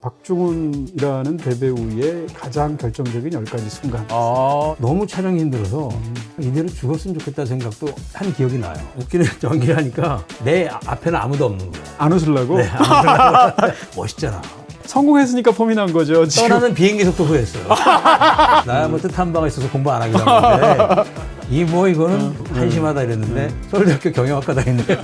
박중훈이라는 대배우의 가장 결정적인 10가지 순간. 너무 촬영이 힘들어서 이대로 죽었으면 좋겠다 생각도 한 기억이 나요. 웃기는 연기를 하니까 내 앞에는 아무도 없는 거예요. 안 웃으려고? 네, 아무도 멋있잖아. 성공했으니까 폼이 난 거죠. 지금. 떠나는 비행기 속도 후회했어요. 나야 뭐 뜻한 바가 있어서 공부 안 하기로 하는데 이거는 한심하다 이랬는데 서울대학교 경영학과 다니는 애들.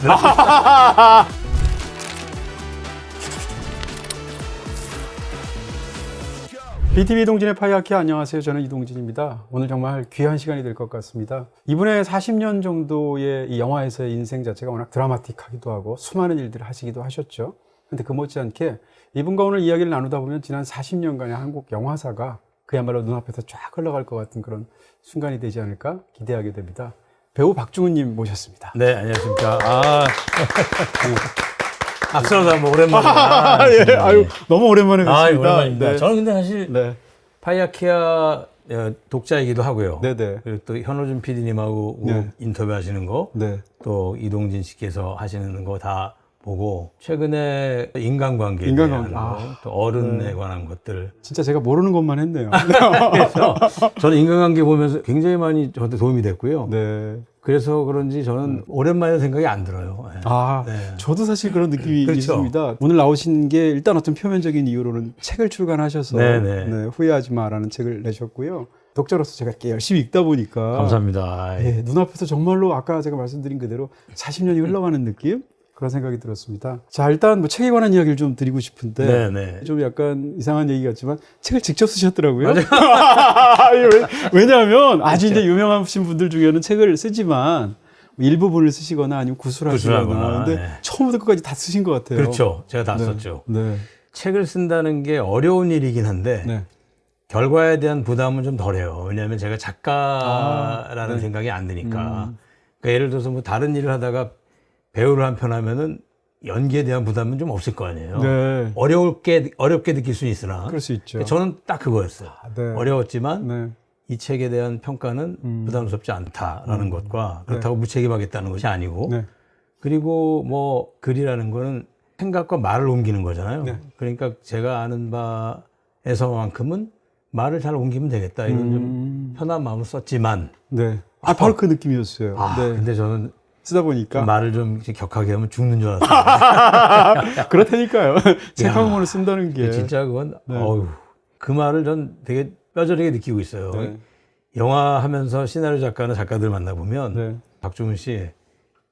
BTV 이동진의 파이아키 안녕하세요. 저는 이동진입니다. 오늘 정말 귀한 시간이 될 것 같습니다. 이분의 40년 정도의 이 영화에서의 인생 자체가 워낙 드라마틱하기도 하고 수많은 일들을 하시기도 하셨죠. 근데 그 못지않게 이분과 오늘 이야기를 나누다 보면 지난 40년간의 한국 영화사가 그야말로 눈앞에서 쫙 흘러갈 것 같은 그런 순간이 되지 않을까 기대하게 됩니다. 배우 박중훈님 모셨습니다. 네, 안녕하십니까. 앞서서 뭐 오랜만에. 예, 아유, 너무 오랜만에 뵙습니다. 오랜만입니다. 네. 저는 근데 사실 네. 파이아키아 독자이기도 하고요. 네네. 그리고 또 현호준 PD님하고 네. 인터뷰하시는 거, 네. 또 이동진 씨께서 하시는 거 다 보고 최근에 인간관계에 인간관계. 대한 거, 또 어른에 관한 것들. 진짜 제가 모르는 것만 했네요. 그래서 저는 인간관계 보면서 굉장히 많이 저한테 도움이 됐고요. 네. 그래서 그런지 저는 오랜만에 생각이 안 들어요. 네. 네. 저도 사실 그런 느낌이 그렇죠. 있습니다. 오늘 나오신 게 일단 어떤 표면적인 이유로는 책을 출간하셔서 네네. 네, 후회하지 마라는 책을 내셨고요. 독자로서 제가 이렇게 열심히 읽다 보니까 감사합니다. 예, 눈앞에서 정말로 아까 제가 말씀드린 그대로 40년이 흘러가는 느낌? 그런 생각이 들었습니다. 자, 일단 뭐 책에 관한 이야기를 좀 드리고 싶은데 네네. 좀 약간 이상한 얘기 같지만 책을 직접 쓰셨더라고요. 왜냐하면 아주 이제 유명하신 분들 중에는 책을 쓰지만 일부분을 쓰시거나 아니면 구술하시거나 근데 네. 처음부터 끝까지 다 쓰신 것 같아요. 그렇죠. 제가 다 네. 썼죠. 네. 책을 쓴다는 게 어려운 일이긴 한데 네. 결과에 대한 부담은 좀 덜해요. 왜냐하면 제가 작가라는 네. 생각이 안 드니까. 그러니까 예를 들어서 뭐 다른 일을 하다가 배우를 한 편 하면은 연기에 대한 부담은 좀 없을 거 아니에요. 네. 어렵게 느낄 수는 있으나. 그럴 수 있죠. 저는 딱 그거였어요. 네. 어려웠지만 네. 이 책에 대한 평가는 부담스럽지 않다라는 것과 그렇다고 무책임하겠다는 것이 아니고 네. 그리고 뭐 글이라는 거는 생각과 말을 옮기는 거잖아요. 네. 그러니까 제가 아는 바에서만큼은 말을 잘 옮기면 되겠다 이런 좀 편한 마음을 썼지만 네. 바로 그 느낌이었어요. 네. 근데 저는 쓰다 보니까 말을 좀 이렇게 격하게 하면 죽는 줄 알았어요. 그렇다니까요. 책 한 권을 쓴다는 게 진짜 그건 네. 그 말을 전 되게 뼈저리게 느끼고 있어요. 네. 영화 하면서 시나리오 작가나 작가들 만나보면 네. 박중훈 씨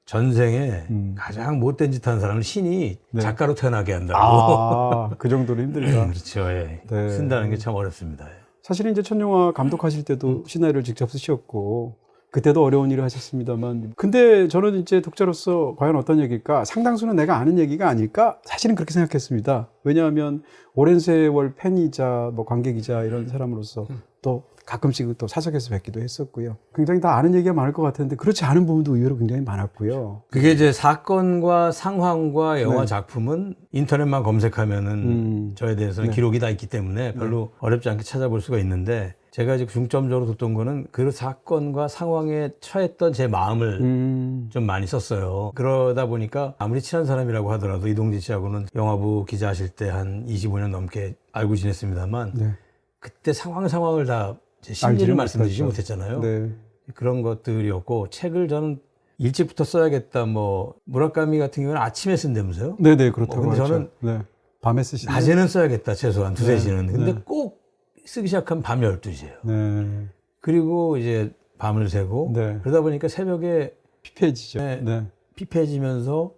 전생에 가장 못된 짓 한 사람을 신이 네. 작가로 태어나게 한다고. 그 정도로 힘들다. 그렇죠. 예. 네. 쓴다는 게 참 어렵습니다. 사실은 이제 첫 영화 감독하실 때도 시나리오를 직접 쓰셨고 그때도 어려운 일을 하셨습니다만 근데 저는 이제 독자로서 과연 어떤 얘기일까? 상당수는 내가 아는 얘기가 아닐까? 사실은 그렇게 생각했습니다. 왜냐하면 오랜 세월 팬이자 뭐 관객이자 이런 사람으로서 또 가끔씩 또 사석에서 뵙기도 했었고요. 굉장히 다 아는 얘기가 많을 것 같았는데 그렇지 않은 부분도 의외로 굉장히 많았고요. 그게 이제 사건과 상황과 영화 네. 작품은 인터넷만 검색하면은 저에 대해서는 네. 기록이 다 있기 때문에 별로 어렵지 않게 찾아볼 수가 있는데 제가 이제 중점적으로 뒀던 거는 그 사건과 상황에 처했던 제 마음을 좀 많이 썼어요. 그러다 보니까 아무리 친한 사람이라고 하더라도 이동진 씨하고는 영화부 기자 하실 때 한 25년 넘게 알고 지냈습니다만 네. 그때 상황을 다 제 심리를 알지를 말씀드리지 못했죠. 못했잖아요. 네. 그런 것들이었고 책을 저는 일찍부터 써야겠다. 뭐 무라카미 같은 경우는 아침에 쓴다면서요? 네네 그렇다고 근데 하죠. 저는 네. 밤에 쓰시는 낮에는 써야겠다. 최소한 두세 네. 시는. 근데 네. 꼭 쓰기 시작하면 밤 12시예요. 네. 그리고 이제 밤을 새고 네. 그러다 보니까 새벽에 피폐해지죠. 네. 네. 피폐해지면서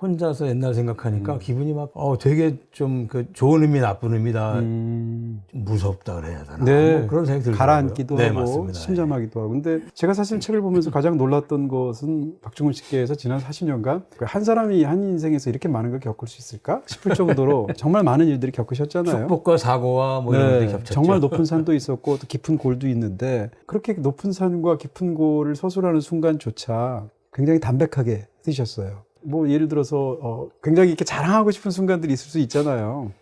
혼자서 옛날 생각하니까 기분이 막 되게 좀 그 좋은 의미 나쁜 의미 다 좀 무섭다 그래야 되나 네. 뭐 그런 생각이 들더라고요. 가라앉기도 네, 하고 맞습니다. 심잠하기도 하고. 근데 제가 사실 책을 보면서 가장 놀랐던 것은 박중훈 씨께서 지난 40년간 한 사람이 한 인생에서 이렇게 많은 걸 겪을 수 있을까 싶을 정도로 정말 많은 일들이 겪으셨잖아요. 축복과 사고와 뭐 이런 게 겹쳤죠. 정말 높은 산도 있었고 또 깊은 골도 있는데 그렇게 높은 산과 깊은 골을 서술하는 순간조차 굉장히 담백하게 쓰셨어요. 뭐 예를 들어서 굉장히 이렇게 자랑하고 싶은 순간들이 있을 수 있잖아요.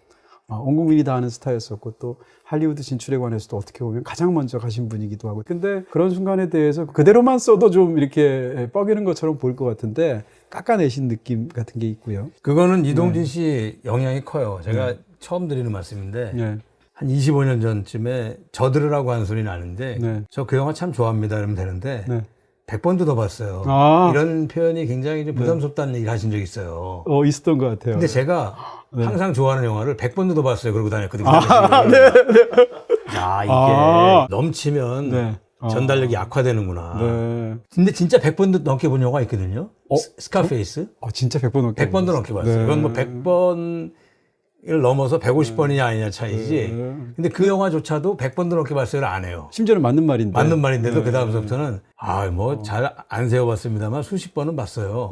온 국민이 다 아는 스타였었고 또 할리우드 진출에 관해서도 어떻게 보면 가장 먼저 가신 분이기도 하고 근데 그런 순간에 대해서 그대로만 써도 좀 이렇게 뻐기는 것처럼 보일 것 같은데 깎아내신 느낌 같은 게 있고요. 그거는 이동진 씨 영향이 커요. 제가 처음 드리는 말씀인데 네. 한 25년 전쯤에 저들으라고 하는 소리 나는데 네. 저 그 영화 참 좋아합니다 이러면 되는데 네. 100번도 더 봤어요. 아. 이런 표현이 굉장히 좀 부담스럽다는 얘기를 하신 적이 있어요. 있었던 것 같아요. 근데 제가 항상 좋아하는 영화를 100번도 더 봤어요. 그러고 다녔거든요. 야, 이게 넘치면 네. 전달력이 약화되는구나. 네. 근데 진짜 100번도 넘게 본 영화가 있거든요. 스카페이스? 진짜 100번 넘게. 100번도 넘게 봤어요. 네. 이건 뭐 100번을 넘어서 150번이냐 아니냐 차이지. 네. 근데 그 영화조차도 100번도 넘게 봤어요를 안 해요. 심지어는 맞는 말인데. 맞는 말인데도 그 다음부터는 뭐 잘 안 세워봤습니다만 수십 번은 봤어요.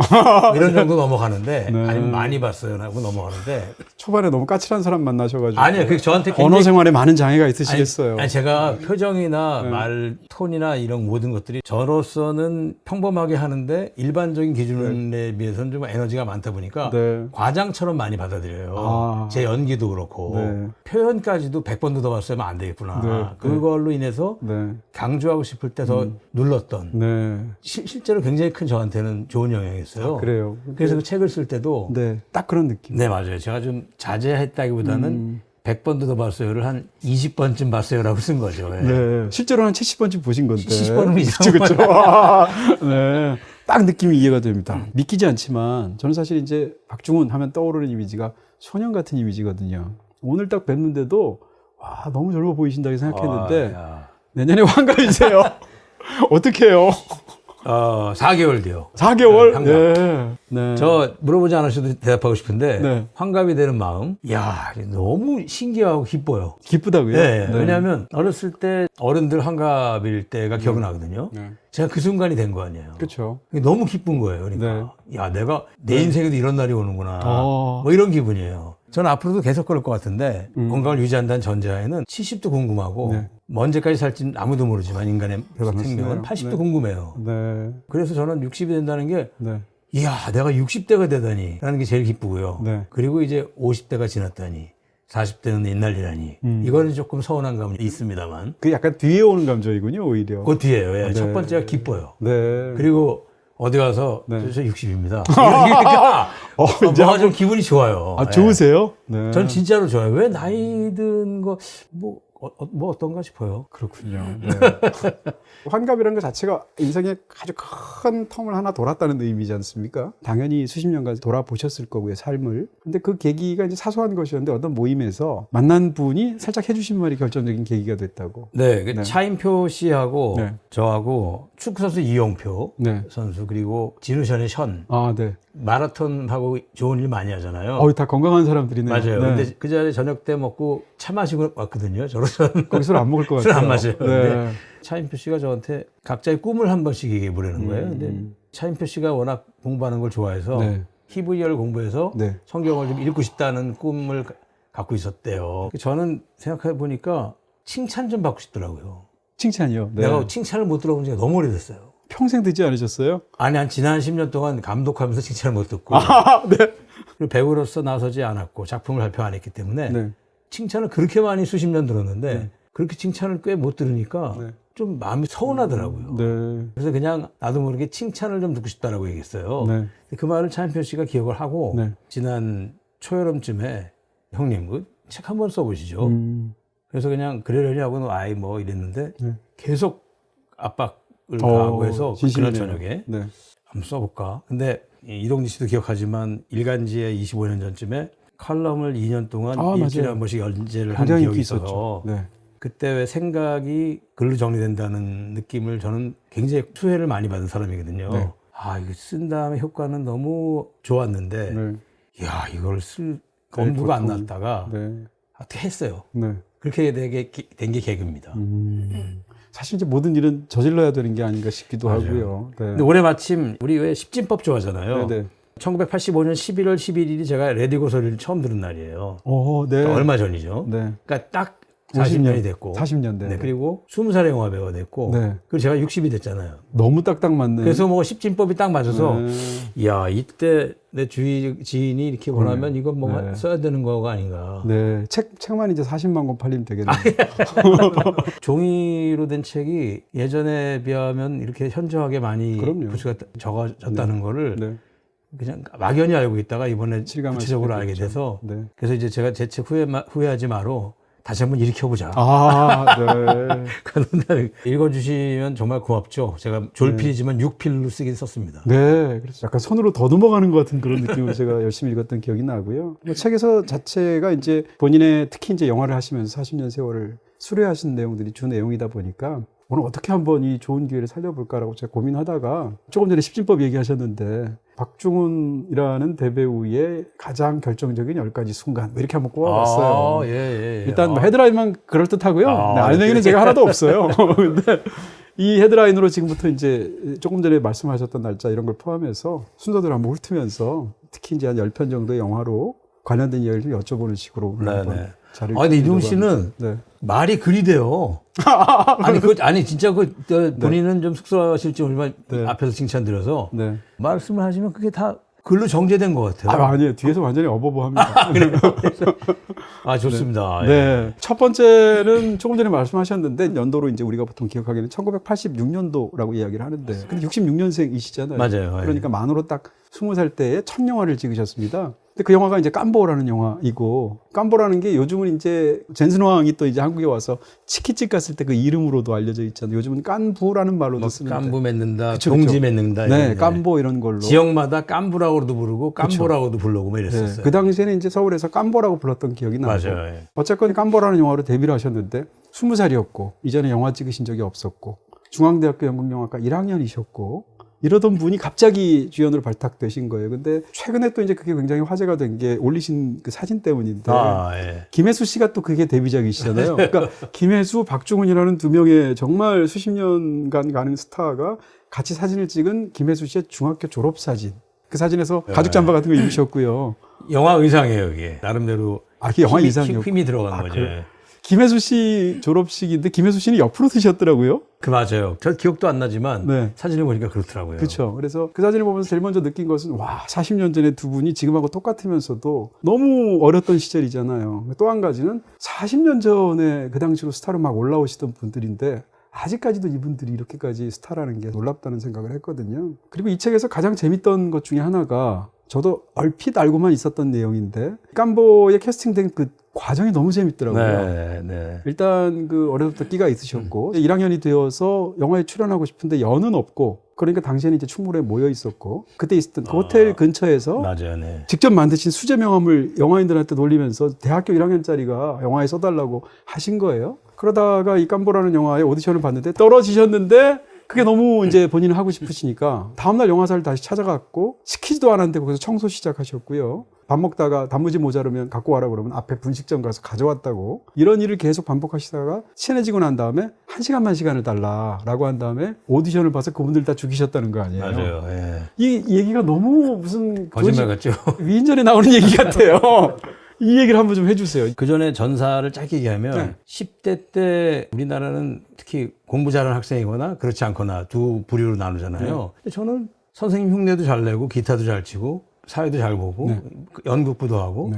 이런 정도 넘어가는데 네. 아니면 많이 봤어요 하고 넘어가는데 초반에 너무 까칠한 사람 만나셔가지고. 아니요. 그 저한테 언어 생활에 많은 장애가 있으시겠어요. 아니, 제가 표정이나 말 톤이나 이런 모든 것들이 저로서는 평범하게 하는데 일반적인 기준에 비해서는 좀 에너지가 많다 보니까 네. 과장처럼 많이 받아들여요. 제 연기도 그렇고 네. 표현까지도 100번도 더 봤으면 안 되겠구나. 네. 그걸로 인해서 네. 강조하고 싶을 때 더 눌렀던 네. 실제로 굉장히 큰 저한테는 좋은 영향이었어요. 그래요. 그래서 그 책을 쓸 때도 네. 딱 그런 느낌. 네, 맞아요. 제가 좀 자제했다기보다는 100번도 더 봤어요를 한 20번쯤 봤어요라고 쓴 거죠. 예. 네. 실제로 한 70번쯤 보신 건데. 70번은 이상. 그렇죠. 네. 딱 느낌이 이해가 됩니다. 믿기지 않지만 저는 사실 이제 박중훈 하면 떠오르는 이미지가 소년 같은 이미지거든요. 오늘 딱 뵙는데도 와, 너무 젊어 보이신다고 생각했는데 내년에 환갑이세요. 어떻게 해요? 4개월 뒤요. 4개월? 환갑. 네. 네. 저 물어보지 않으셔도 대답하고 싶은데 네. 환갑이 되는 마음, 야 너무 신기하고 기뻐요. 기쁘다고요? 네, 왜냐하면 어렸을 때 어른들 환갑일 때가 기억나거든요. 네. 제가 그 순간이 된 거 아니에요. 그렇죠. 너무 기쁜 거예요. 그러니까 야 내가 내 인생에도 이런 날이 오는구나. 뭐 이런 기분이에요. 저는 앞으로도 계속 그럴 것 같은데 건강을 유지한다는 전제하에는 70도 궁금하고 언제까지 살지는 아무도 모르지만 인간의 생명은 80도 궁금해요. 네. 그래서 저는 60이 된다는 게 네. 이야 내가 60대가 되다니 라는 게 제일 기쁘고요. 네. 그리고 이제 50대가 지났다니 40대는 옛날이라니 이거는 조금 서운한 감이 있습니다만 그 약간 뒤에 오는 감정이군요, 오히려. 그 뒤에요. 예. 네. 첫 번째가 기뻐요. 네. 그리고 어디 가서 네. 저 60입니다. 그러니까 뭔가 좀 기분이 좋아요. 아, 좋으세요? 네. 전 진짜로 좋아요. 왜 나이 든 거 뭐 어떤가 싶어요. 그렇군요. 네. 환갑이라는 것 자체가 인생에 아주 큰 텀을 하나 돌았다는 의미지 않습니까? 당연히 수십 년간 돌아보셨을 거고요, 삶을. 근데 그 계기가 이제 사소한 것이었는데 어떤 모임에서 만난 분이 살짝 해주신 말이 결정적인 계기가 됐다고. 네, 그 차인표 씨하고 네. 저하고 축구선수 이용표 네. 선수 그리고 진우션의 션 아, 네. 마라톤하고 좋은 일 많이 하잖아요. 다 건강한 사람들이네요. 맞아요. 네. 근데 그 자리에 저녁 때 먹고 차 마시고 왔거든요. 저로서는. 거기 술 안 먹을 것 같아요. 술 안 마셔요. 네. 근데 차인표 씨가 저한테 각자의 꿈을 한 번씩 얘기해 보려는 거예요. 근데 차인표 씨가 워낙 공부하는 걸 좋아해서 네. 히브리어를 공부해서 네. 성경을 좀 읽고 싶다는 꿈을 갖고 있었대요. 저는 생각해 보니까 칭찬 좀 받고 싶더라고요. 칭찬이요. 네. 내가 칭찬을 못 들어본 지가 너무 오래됐어요. 평생 듣지 않으셨어요? 아니, 한 지난 10년 동안 감독하면서 칭찬을 못 듣고 네. 그리고 배우로서 나서지 않았고 작품을 발표 안 했기 때문에 네. 칭찬을 그렇게 많이 수십 년 들었는데 그렇게 칭찬을 꽤 못 들으니까 네. 좀 마음이 서운하더라고요. 네. 그래서 그냥 나도 모르게 칭찬을 좀 듣고 싶다라고 얘기했어요. 네. 그 말을 차인표 씨가 기억을 하고 네. 지난 초여름쯤에 형님 그 책 한번 써보시죠. 그래서 그냥 그러려니 하고는 아이 뭐 이랬는데 계속 압박을 가하고 해서 그날 저녁에 네. 한번 써볼까. 근데 이동진 씨도 기억하지만 일간지에 25년 전쯤에 칼럼을 2년 동안 일주일에 한 번씩 연재를 한 기억이 있어서 네. 그때 왜 생각이 글로 정리된다는 느낌을 저는 굉장히 수혜를 많이 받은 사람이거든요. 네. 이거 쓴 다음에 효과는 너무 좋았는데 네. 야 이걸 쓸 엄두가 안 났다가 네. 어떻게 했어요. 네. 그렇게 된 게 개그입니다. 사실 이제 모든 일은 저질러야 되는 게 아닌가 싶기도 맞아요. 하고요. 네. 근데 올해 마침 우리 왜 십진법 좋아하잖아요. 네. 1985년 11월 11일이 제가 레디고 소리를 처음 들은 날이에요. 네. 그러니까 얼마 전이죠. 네. 그러니까 딱 40년이 됐고 40년 네. 그리고 20살의 영화배우가 됐고 네. 그리고 제가 60이 됐잖아요. 너무 딱딱 맞네. 그래서 뭐 십진법이 딱 맞아서 야 이때 내 주위 지인이 이렇게 원하면 이건 뭔가 써야 되는 거가 아닌가. 네. 책만 이제 40만 권 팔리면 되겠네요. 종이로 된 책이 예전에 비하면 이렇게 현저하게 많이 그럼요. 부수가 적어졌다는 거를 그냥 막연히 알고 있다가 이번에 실감하시게 구체적으로 알게 됐죠. 돼서 네. 그래서 이제 제가 제 책 후회하지 마로 다시 한번 일으켜보자. 네. 그런데 읽어주시면 정말 고맙죠. 제가 졸필이지만 6필로 쓰긴 썼습니다. 네, 그래서 약간 손으로 더듬어가는 것 같은 그런 느낌으로 제가 열심히 읽었던 기억이 나고요. 뭐 책에서 자체가 이제 본인의 특히 이제 영화를 하시면서 40년 세월을 수료하신 내용들이 주 내용이다 보니까 오늘 어떻게 한번 이 좋은 기회를 살려볼까라고 제가 고민하다가 조금 전에 십진법 얘기하셨는데 박중훈이라는 대배우의 가장 결정적인 10가지 순간 뭐 이렇게 한번 꼽아봤어요. 예. 일단 뭐 헤드라인만 그럴듯하고요. 네, 네. 알맹이는 제가 하나도 없어요. 근데 이 헤드라인으로 지금부터 이제 조금 전에 말씀하셨던 날짜 이런 걸 포함해서 순서대로 한번 훑으면서 특히 이제 한 10편 정도의 영화로 관련된 이야기를 좀 여쭤보는 식으로 한번 자료를 근데 이동 씨는 네. 말이 그리 돼요. 아니 진짜 본인은 좀 쑥스러워하실지 모르지만 네. 앞에서 칭찬드려서 네. 말씀을 하시면 그게 다 글로 정제된 것 같아요. 아니에요. 뒤에서 완전히 어버버합니다. 좋습니다. 네. 첫 번째는 조금 전에 말씀하셨는데 연도로 이제 우리가 보통 기억하기는 1986년도라고 이야기를 하는데 근데 66년생이시잖아요. 맞아요. 그러니까 만으로 딱 20살 때에 첫 영화를 찍으셨습니다. 근데 그 영화가 이제 깜보라는 영화이고 깜보라는 게 요즘은 이제 젠슨 황이 또 이제 한국에 와서 치킨집 갔을 때 그 이름으로도 알려져 있잖아요. 요즘은 깐부라는 말로도 쓰는데. 깐부 맺는다, 그쵸, 동지 그쵸. 맺는다. 네, 깜보 이런 걸로. 지역마다 깐부라고도 부르고 깜보라고도 부르고 뭐 이랬었어요. 네, 그 당시에는 이제 서울에서 깜보라고 불렀던 기억이 나고. 맞아요. 예. 어쨌건 깜보라는 영화로 데뷔를 하셨는데 20살이었고 이전에 영화 찍으신 적이 없었고 중앙대학교 연극영화과 1학년이셨고 이러던 분이 갑자기 주연으로 발탁되신 거예요. 근데 최근에 또 이제 그게 굉장히 화제가 된 게 올리신 그 사진 때문인데 예. 김혜수 씨가 또 그게 데뷔작이시잖아요. 그러니까 김혜수, 박중훈이라는 두 명의 정말 수십 년간 가는 스타가 같이 사진을 찍은 김혜수 씨의 중학교 졸업 사진. 그 사진에서 가죽 잠바 같은 거 입으셨고요. 영화 의상이에요, 이게. 나름대로. 그게 영화 의상이요. 힘이 들어간 거죠. 그래? 김혜수 씨 졸업식인데 김혜수 씨는 옆으로 드셨더라고요. 맞아요. 저 기억도 안 나지만 네. 사진을 보니까 그렇더라고요. 그렇죠. 그래서 그 사진을 보면서 제일 먼저 느낀 것은 와 40년 전에 두 분이 지금하고 똑같으면서도 너무 어렸던 시절이잖아요. 또 한 가지는 40년 전에 그 당시로 스타로 막 올라오시던 분들인데 아직까지도 이분들이 이렇게까지 스타라는 게 놀랍다는 생각을 했거든요. 그리고 이 책에서 가장 재밌던 것 중에 하나가 저도 얼핏 알고만 있었던 내용인데 깜보에 캐스팅된 그 과정이 너무 재밌더라고요. 네. 일단 그 어려서부터 끼가 있으셨고 1학년이 되어서 영화에 출연하고 싶은데 연은 없고 그러니까 당시에는 이제 충무로에 모여 있었고 그때 있었던 그 호텔 근처에서 맞아요. 네. 직접 만드신 수제 명함을 영화인들한테 돌리면서 대학교 1학년짜리가 영화에 써달라고 하신 거예요. 그러다가 이 깜보라는 영화에 오디션을 봤는데 떨어지셨는데 그게 너무 이제 본인은 하고 싶으시니까 다음날 영화사를 다시 찾아갔고 시키지도 않았는데 거기서 청소 시작하셨고요. 밥 먹다가 단무지 모자르면 갖고 와라 그러면 앞에 분식점 가서 가져왔다고 이런 일을 계속 반복하시다가 친해지고 난 다음에 1시간만 시간을 달라라고 한 다음에 오디션을 봐서 그분들 다 죽이셨다는 거 아니에요. 맞아요. 예. 이 얘기가 너무 무슨 거짓말 같죠? 위인전에 나오는 얘기 같아요. 이 얘기를 한번 좀 해주세요. 그 전에 전사를 짧게 얘기하면 네. 10대 때 우리나라는 특히 공부 잘하는 학생이거나 그렇지 않거나 두 부류로 나누잖아요. 근데 저는 선생님 흉내도 잘 내고 기타도 잘 치고 사회도 잘 보고 연극부도 하고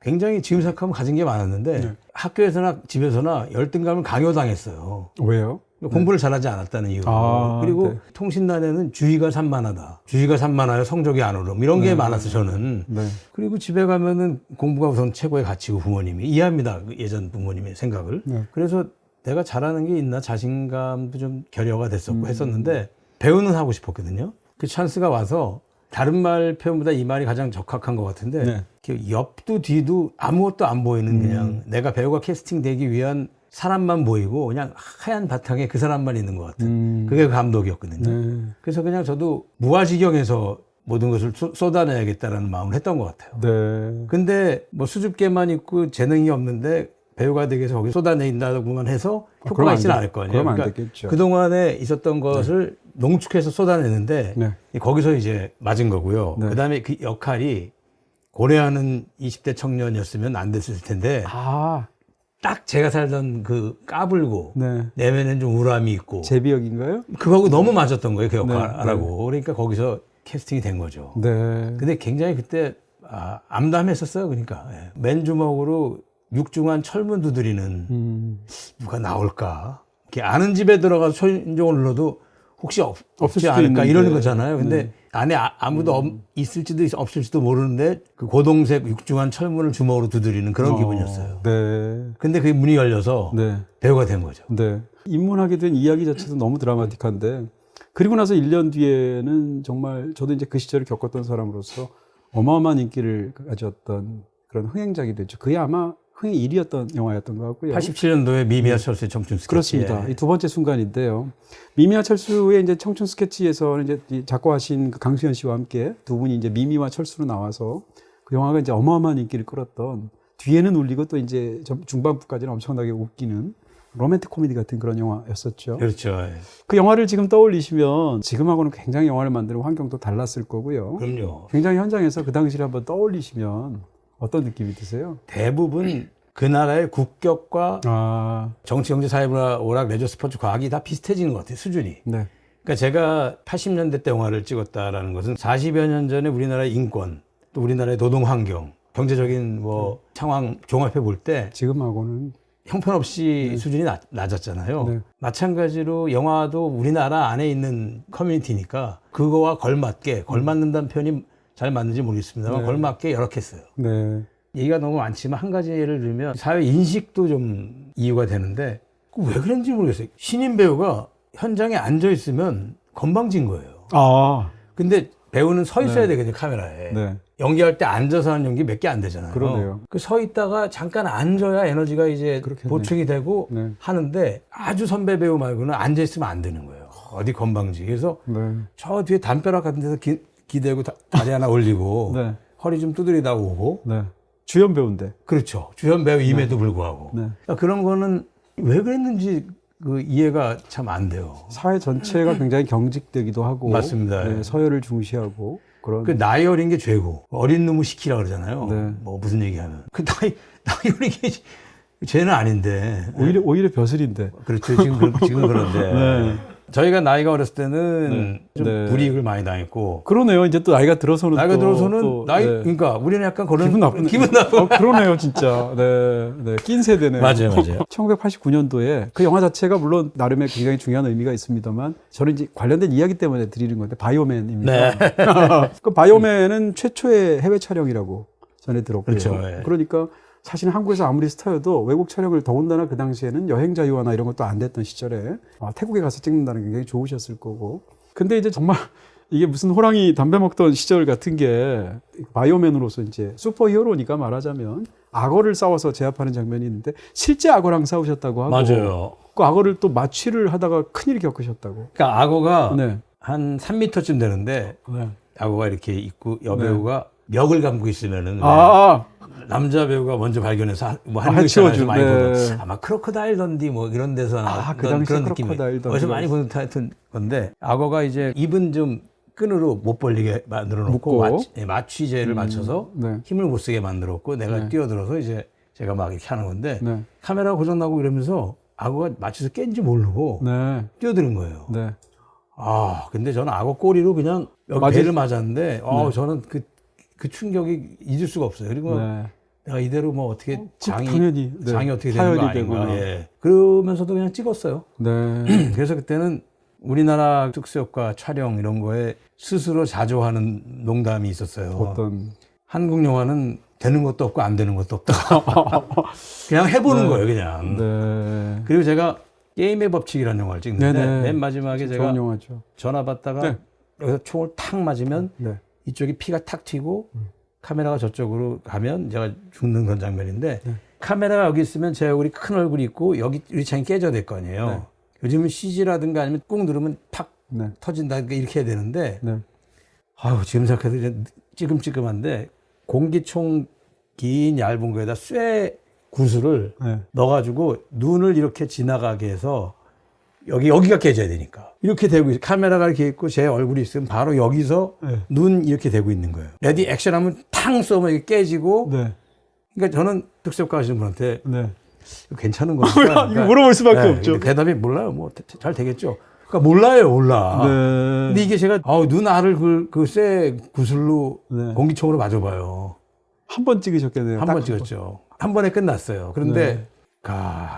굉장히 지금 생각하면 가진 게 많았는데 학교에서나 집에서나 열등감을 강요당했어요. 왜요? 공부를 잘하지 않았다는 이유로. 그리고 통신단에는 주의가 산만하다. 주의가 산만하여 성적이 안 오름. 이런 게 많았어, 저는. 그리고 집에 가면은 공부가 우선 최고의 가치고 부모님이. 이해합니다. 예전 부모님의 생각을. 그래서 내가 잘하는 게 있나 자신감도 좀 결여가 됐었고 했었는데 배우는 하고 싶었거든요. 그 찬스가 와서 다른 말 표현보다 이 말이 가장 적합한 것 같은데 옆도 뒤도 아무것도 안 보이는 그냥 내가 배우가 캐스팅되기 위한 사람만 보이고 그냥 하얀 바탕에 그 사람만 있는 것 같은 그게 감독이었거든요. 그래서 그냥 저도 무아지경에서 모든 것을 쏟아내야겠다라는 마음을 했던 것 같아요. 근데 뭐 수줍게만 있고 재능이 없는데 배우가 되기 위해서 거기 쏟아낸다고만 해서 효과가 있지는 않을 거 아니에요. 그러니까 그동안에 있었던 것을 농축해서 쏟아내는데 거기서 이제 맞은 거고요. 그다음에 그 역할이 고려하는 20대 청년이었으면 안 됐을 텐데 딱 제가 살던 그 까불고 내면엔 좀 우람이 있고 제비역인가요? 그거하고 너무 맞았던 거예요. 그 역할하고. 그러니까 거기서 캐스팅이 된 거죠. 근데 굉장히 그때 암담했었어요. 그러니까 맨주먹으로 육중한 철문 두드리는 누가 나올까? 이렇게 아는 집에 들어가서 초인종을 눌러도 혹시 없지 않을까? 이러는 거잖아요. 근데 안에 아무도 있을지도 없을지도 모르는데 그 고동색 육중한 철문을 주먹으로 두드리는 그런 기분이었어요. 네. 근데 그게 문이 열려서 네. 배우가 된 거죠. 네. 입문하게 된 이야기 자체도 너무 드라마틱한데 그리고 나서 1년 뒤에는 정말 저도 이제 그 시절을 겪었던 사람으로서 어마어마한 인기를 가졌던 그런 흥행작이 됐죠. 그게 아마 흥행 1위였던 영화였던 것 같고요. 87년도에 미미와 철수의 청춘 스케치. 그렇습니다. 이 두 번째 순간인데요. 미미와 철수의 이제 청춘 스케치에서는 이제 이 작곡하신 그 강수현 씨와 함께 두 분이 이제 미미와 철수로 나와서 그 영화가 이제 어마어마한 인기를 끌었던 뒤에는 울리고 또 이제 중반부까지는 엄청나게 웃기는 로맨틱 코미디 같은 그런 영화였었죠. 그렇죠. 그 영화를 지금 떠올리시면 지금하고는 굉장히 영화를 만드는 환경도 달랐을 거고요. 그럼요. 굉장히 현장에서 그 당시를 한번 떠올리시면 어떤 느낌이 드세요? 대부분 그 나라의 국격과 정치, 경제, 사회, 문화, 오락, 레저, 스포츠, 과학이 다 비슷해지는 것 같아요. 수준이. 네. 그러니까 제가 80년대 때 영화를 찍었다라는 것은 40여 년 전에 우리나라의 인권, 또 우리나라의 노동 환경, 경제적인 뭐 상황 종합해 볼 때 지금하고는 형편없이 수준이 낮았잖아요. 네. 마찬가지로 영화도 우리나라 안에 있는 커뮤니티니까 그거와 걸맞는다는 표현이 잘 맞는지 모르겠습니다만 네. 걸맞게 열악했어요. 네. 얘기가 너무 많지만 한 가지 예를 들면 사회 인식도 좀 이유가 되는데 왜 그런지 모르겠어요. 신인 배우가 현장에 앉아 있으면 건방진 거예요. 근데 배우는 서 있어야 되거든요, 카메라에. 네. 연기할 때 앉아서 하는 연기 몇 개 안 되잖아요. 그러네요. 그 서 있다가 잠깐 앉아야 에너지가 이제 그렇겠네. 보충이 되고 네. 하는데 아주 선배 배우 말고는 앉아 있으면 안 되는 거예요. 어디 건방지. 그래서 네. 저 뒤에 담벼락 같은 데서 기대고 다리 하나 올리고 네. 허리 좀 두드리다 오고. 네. 주연 배우인데. 그렇죠. 주연 배우임에도 불구하고. 네. 그러니까 그런 거는 왜 그랬는지 그 이해가 참 안 돼요. 사회 전체가 굉장히 경직되기도 하고. 맞습니다. 네, 서열을 중시하고 그런. 그 나이 어린 게 죄고 어린 놈을 시키라 그러잖아요. 네. 뭐 무슨 얘기하면 그 나이 어린 게 죄는 아닌데. 오히려 벼슬인데. 그렇죠. 지금 그런데. 네. 저희가 나이가 어렸을 때는 네. 좀 네. 불이익을 많이 당했고. 그러네요. 이제 또 나이가 들어서는 나이가 또, 들어서는 또, 나이 네. 그러니까 우리는 약간 그런 기분 나쁜. 기분 나쁜. 그러네요, 진짜. 네, 네, 낀 세대네요. 맞아요. 1989년도에 그 영화 자체가 물론 나름의 굉장히 중요한 의미가 있습니다만 저는 이제 관련된 이야기 때문에 드리는 건데 바이오맨입니다. 네. 그 바이오맨은 최초의 해외 촬영이라고 전에 들었고요. 그렇죠. 네. 그러니까 사실은 한국에서 아무리 스타여도 외국 촬영을 더군다나 그 당시에는 여행 자유화나 이런 것도 안 됐던 시절에 태국에 가서 찍는다는 게 굉장히 좋으셨을 거고. 근데 이제 정말 이게 무슨 호랑이 담배 먹던 시절 같은 게 바이오맨으로서 이제 슈퍼히어로니까 말하자면 악어를 싸워서 제압하는 장면이 있는데 실제 악어랑 싸우셨다고 하고. 맞아요. 그 악어를 또 마취를 하다가 큰일을 겪으셨다고. 그러니까 악어가 네. 한 3m쯤 되는데 네. 악어가 이렇게 있고 여배우가 멱을 감고 있으면은 남자 배우가 먼저 발견해서 뭐 하는 해치워주고. 많이 보던 네. 아마 크로커다일 던디 뭐 이런 데서 나왔던 그 당시 그런 느낌. 크로커다일 던디. 어디서 많이 본 하여튼 건데 악어가 이제 입은 좀 끈으로 못 벌리게 만들어 놓고 마취제를 맞춰서 네. 힘을 못 쓰게 만들었고 내가 네. 뛰어들어서 이제 제가 막 이렇게 하는 건데 네. 카메라가 고장나고 이러면서 악어가 마취해서 깬지 모르고 네. 뛰어드는 거예요. 네. 근데 저는 악어 꼬리로 그냥 여기 배를 맞았는데 저는 그 충격이 잊을 수가 없어요. 그리고 네. 내가 이대로 뭐 어떻게 장이 네. 어떻게 되는 거 파열이 아닌가. 되거나. 예. 그러면서도 그냥 찍었어요. 네. 그래서 그때는 우리나라 특수효과 촬영 이런 거에 스스로 자조하는 농담이 있었어요. 어떤. 한국 영화는 되는 것도 없고 안 되는 것도 없다. 그냥 해보는 거예요, 그냥. 네. 그리고 제가 게임의 법칙이라는 영화를 찍는데 네네. 맨 마지막에 제가 좋은 영화죠. 전화 받다가 네. 여기서 총을 탁 맞으면 네. 이쪽이 피가 탁 튀고 카메라가 저쪽으로 가면 제가 죽는 그런 장면인데 카메라가 여기 있으면 제 얼굴이 큰 얼굴이 있고 여기 유리창이 깨져야 될 거 아니에요. 네. 요즘은 CG라든가 아니면 꾹 누르면 팍 네. 터진다든가 이렇게 해야 되는데 네. 지금 생각해도 이제 찌끔찌끔한데 공기총 긴 얇은 거에다 쇠 구슬을 네. 넣어가지고 눈을 이렇게 지나가게 해서 여기가 깨져야 되니까 이렇게 되고 카메라가 이렇게 있고 제 얼굴이 있으면 바로 여기서 네. 눈 이렇게 되고 있는 거예요. 레디 액션하면 탕 쏘면 이게 깨지고 네. 그러니까 저는 특수효과 하시는 분한테 네. 이거 괜찮은 겁니까? 이거 물어볼 수밖에 없죠. 대답이 몰라요. 뭐 잘 되겠죠. 그러니까 몰라. 네. 근데 이게 제가 눈 알을 그 쇠 구슬로 네. 공기총으로 맞아봐요. 한 번 찍으셨겠네요. 한 번 찍었죠. 한 번에 끝났어요. 그런데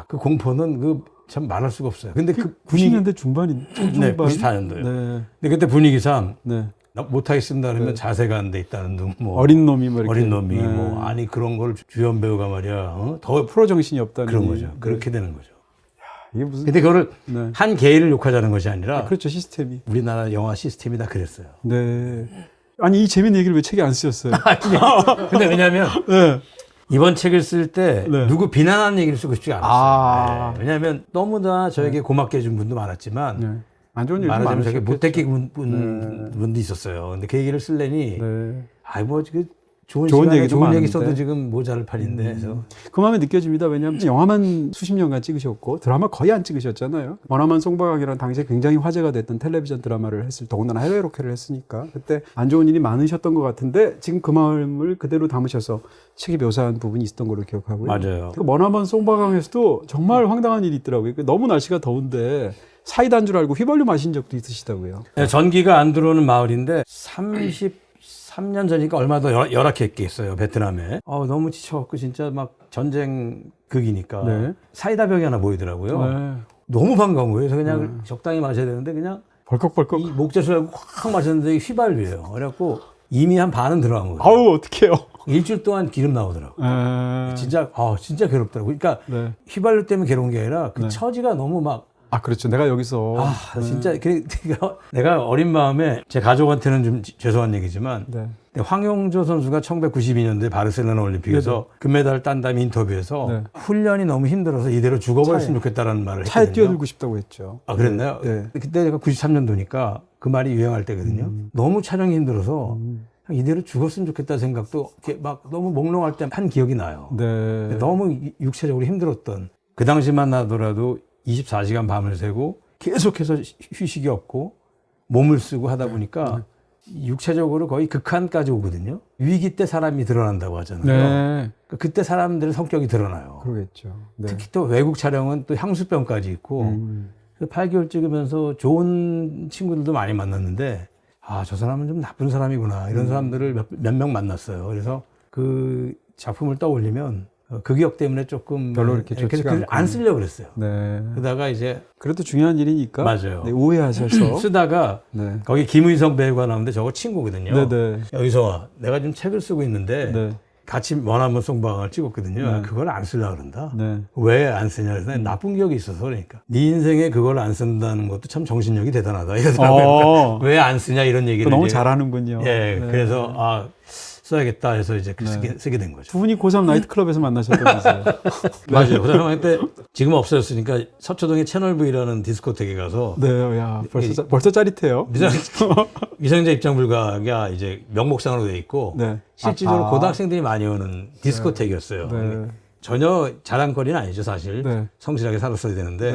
그 공포는 참 말할 수가 없어요. 근데 그 분위기 90년대 중반인 네, 94년도요. 네. 근데 그때 분위기상 네. 못하겠습니다 그러면 자세가 안 돼 있다는 등 뭐 어린 놈이 뭐 이렇게. 어린 놈이 뭐 아니 그런 걸 주연 배우가 말이야 더 프로 정신이 없다는 그런 얘기. 거죠. 그렇게 되는 거죠. 이게 무슨. 근데 그거를 네. 한 개인을 욕하자는 것이 아니라 그렇죠, 시스템이. 우리나라 영화 시스템이 다 그랬어요. 네. 아니, 이 재밌는 얘기를 왜 책에 안 쓰셨어요? 근데 왜냐하면 네. 이번 책을 쓸 때 네. 누구 비난하는 얘기를 쓰고 싶지 않았어요. 아. 네. 왜냐하면 너무나 저에게 고맙게 해준 분도 많았지만 네. 안 좋은 일도 말하자면 저게 많으셨겠죠. 못되게 분도 있었어요. 근데 그 얘기를 쓰려니 네. 아이 뭐 지금 좋은 좋은 시간에 얘기도 좋은 얘기 많은데. 써도 지금 모자랄 판인데 그래서 그 마음에 느껴집니다. 왜냐하면 영화만 수십 년간 찍으셨고 드라마 거의 안 찍으셨잖아요. 머나먼 송박이라는 당시에 굉장히 화제가 됐던 텔레비전 드라마를 했을 더군다나 해외 로케를 했으니까 그때 안 좋은 일이 많으셨던 것 같은데 지금 그 마음을 그대로 담으셔서 책이 묘사한 부분이 있었던 걸로 기억하고요. 맞아요. 그 머나먼 송박항에서도 정말 황당한 일이 있더라고요. 너무 날씨가 더운데 사이다인 줄 알고 휘발유 마신 적도 있으시다고요. 네, 전기가 안 들어오는 마을인데 33년 전이니까 얼마 더 열악했겠어요 베트남에. 너무 지쳐갖고 진짜 막 전쟁 극이니까 네. 사이다 병이 하나 보이더라고요. 네. 너무 반가운 거예요. 그래서 그냥 적당히 마셔야 되는데 그냥 벌컥벌컥. 이 목젖을 확 마셨는데 이게 휘발유예요. 그래갖고 이미 한 반은 들어간 거예요. 아우 어떡해요. 일주일 동안 기름 나오더라고. 진짜 괴롭더라고. 그러니까 네. 휘발유 때문에 괴로운 게 아니라 그 처지가 너무 막 아 그렇죠. 내가 여기서 진짜 내가 어린 마음에 제 가족한테는 좀 죄송한 얘기지만 네. 황용조 선수가 1992년도에 바르셀로나 올림픽에서 금메달을 딴 다음에 인터뷰에서 네. 훈련이 너무 힘들어서 이대로 죽어버렸으면 좋겠다라는 말을 차에 했거든요. 뛰어들고 싶다고 했죠. 아 그랬나요? 네. 그때 제가 93년도니까 그 말이 유행할 때거든요. 너무 촬영이 힘들어서 그냥 이대로 죽었으면 좋겠다 생각도 이렇게 막 너무 몽롱할 때 한 기억이 나요. 네. 너무 육체적으로 힘들었던 그 당시만 나더라도 24시간 밤을 새고 계속해서 휴식이 없고 몸을 쓰고 하다 보니까 육체적으로 거의 극한까지 오거든요. 위기 때 사람이 드러난다고 하잖아요. 네. 그때 사람들의 성격이 드러나요. 그러겠죠. 네. 특히 또 외국 촬영은 또 향수병까지 있고 8개월 찍으면서 좋은 친구들도 많이 만났는데 저 사람은 좀 나쁜 사람이구나 이런 사람들을 몇 명 만났어요. 그래서 그 작품을 떠올리면 그 기억 때문에 조금 별로 이렇게 좋지가 않고. 안 쓰려고 그랬어요. 네. 그러다가 이제 그래도 중요한 일이니까. 맞아요. 네, 오해하셔서. 쓰다가 네. 거기 김의성 배우가 나오는데 저거 친구거든요. 네네. 야, 의성아, 내가 지금 책을 쓰고 있는데 네. 같이 머나먼 송방을 찍었거든요. 네. 그걸 안 쓰려고 그런다. 네. 왜 안 쓰냐 그래서 나쁜 기억이 있어서 그러니까 네 인생에 그걸 안 쓴다는 것도 참 정신력이 대단하다 이러더라고요. 왜 안 쓰냐 이런 얘기를 너무 이제 잘하는군요. 예, 네. 그래서 써야겠다 해서 이제 쓰게 된 거죠. 두 분이 고3 나이트클럽에서 만나셨다면서요. 맞아요. 그 상황 때 지금 없어졌으니까 서초동의 채널 V라는 디스코텍에 가서 네, 야, 벌써 짜릿해요. 위성자 입장 불가가 이제 명목상으로 돼 있고 네. 실질적으로 고등학생들이 많이 오는 디스코텍이었어요. 네. 전혀 자랑거리는 아니죠, 사실. 네. 성실하게 살았어야 되는데.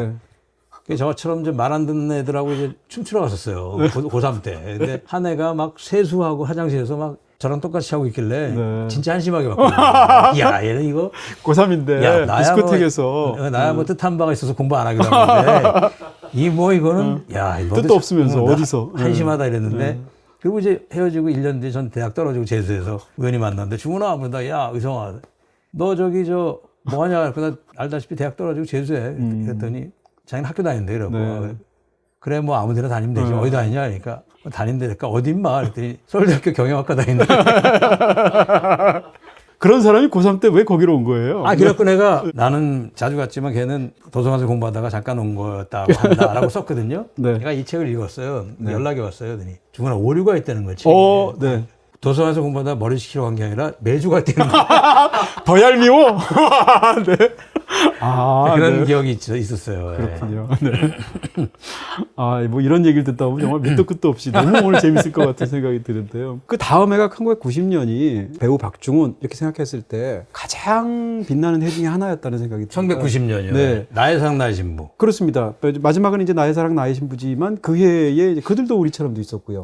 네. 저처럼 좀 말 안 듣는 애들하고 이제 춤추러 갔었어요. 고3 때. 근데 한 애가 막 세수하고 화장실에서 막 저랑 똑같이 하고 있길래 네. 진짜 한심하게 봤거든요. 야, 얘는 이거. 고3인데 야, 나야 디스코텍에서. 나야 뭐 뜻한 바가 있어서 공부 안 하기로 하는데 이거는 야, 뜻도 없으면서 어디서. 한심하다 이랬는데 그리고 이제 헤어지고 1년 뒤에 전 대학 떨어지고 재수해서 우연히 만났는데 중훈아 보다 야, 의성아 너 뭐 하냐? 그러니까 알다시피 대학 떨어지고 재수해. 그랬더니 자기는 학교 다닌대 이러고 네. 그래 뭐 아무 데나 다니면 되지. 어디 다니냐? 그러니까 다닌대. 그러니까 어디 임마? 그랬더니 서울대학교 경영학과 다닌대. 그런 사람이 고3 때 왜 거기로 온 거예요? 그래갖고 내가 나는 자주 갔지만 걔는 도서관에서 공부하다가 잠깐 온 거였다고 한다라고 썼거든요. 네. 내가 이 책을 읽었어요. 연락이 왔어요. 그러더니 중간에 오류가 있다는 거지. 네. 도서관에서 공부하다가 머리 식히러 간 게 아니라 매주 갈 때는 더 얄미워? 네. 그런 네. 기억이 있었어요. 그렇군요. 네. 뭐 이런 얘기를 듣다 보면 정말 밑도 끝도 없이 너무 오늘 재밌을 것 같은 생각이 드는데요. 그 다음 해가 1990년이 배우 박중훈 이렇게 생각했을 때 가장 빛나는 해 중에 하나였다는 생각이 듭니다. 1990년이요. 네. 나의 사랑 나의 신부. 그렇습니다. 마지막은 이제 나의 사랑 나의 신부지만 그 해에 이제 그들도 우리처럼도 있었고요.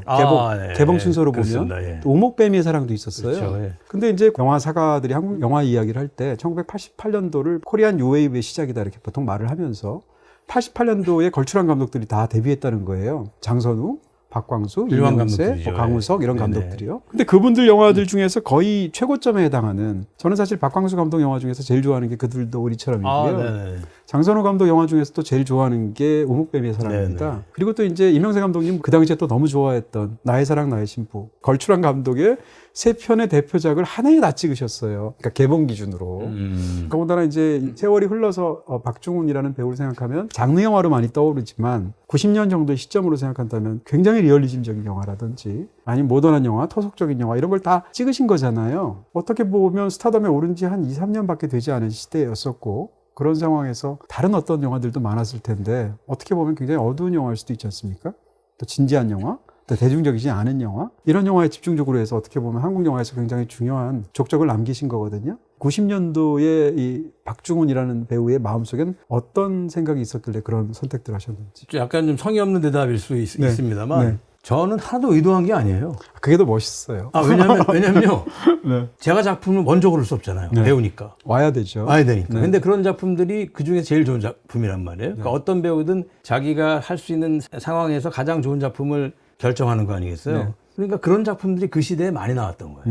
개봉 순서로 보면 예. 오목뱀이의 사랑도 있었어요. 그렇죠, 예. 근데 이제 영화 사가들이 한국 영화 이야기를 할 때 1988년도를 코리안 뉴웨이브의 시작이다 이렇게 보통 말을 하면서 88년도에 걸출한 감독들이 다 데뷔했다는 거예요. 장선우, 박광수, 훌륭한 이명세, 감독들이죠. 강우석 이런 네네. 감독들이요. 근데 그분들 영화들 중에서 거의 최고점에 해당하는 저는 사실 박광수 감독 영화 중에서 제일 좋아하는 게 그들도 우리처럼이고요. 네네. 장선호 감독 영화 중에서도 제일 좋아하는 게 우묵뱀의 사랑입니다. 네네. 그리고 또 이제 임영세 감독님 그 당시에 또 너무 좋아했던 나의 사랑 나의 신부, 걸출한 감독의 세 편의 대표작을 한 해에 다 찍으셨어요. 그러니까 개봉 기준으로. 더군다나 이제 세월이 흘러서 박중훈이라는 배우를 생각하면 장르 영화로 많이 떠오르지만 90년 정도의 시점으로 생각한다면 굉장히 리얼리즘적인 영화라든지 아니면 모던한 영화, 토속적인 영화 이런 걸 다 찍으신 거잖아요. 어떻게 보면 스타덤에 오른 지 한 2, 3년밖에 되지 않은 시대였었고 그런 상황에서 다른 어떤 영화들도 많았을 텐데 어떻게 보면 굉장히 어두운 영화일 수도 있지 않습니까? 또 진지한 영화, 또 대중적이지 않은 영화 이런 영화에 집중적으로 해서 어떻게 보면 한국 영화에서 굉장히 중요한 족적을 남기신 거거든요. 90년도에 이 박중훈이라는 배우의 마음속엔 어떤 생각이 있었길래 그런 선택들을 하셨는지. 약간 좀 성의 없는 대답일 수 네. 있습니다만 네. 저는 하나도 의도한 게 아니에요. 그게 더 멋있어요. 왜냐면요. 네. 제가 작품을 먼저 고를 수 없잖아요. 네. 배우니까. 와야 되죠. 와야 되니까. 네. 근데 그런 작품들이 그중에 제일 좋은 작품이란 말이에요. 그러니까 어떤 배우든 자기가 할 수 있는 상황에서 가장 좋은 작품을 결정하는 거 아니겠어요? 네. 그러니까 그런 작품들이 그 시대에 많이 나왔던 거예요.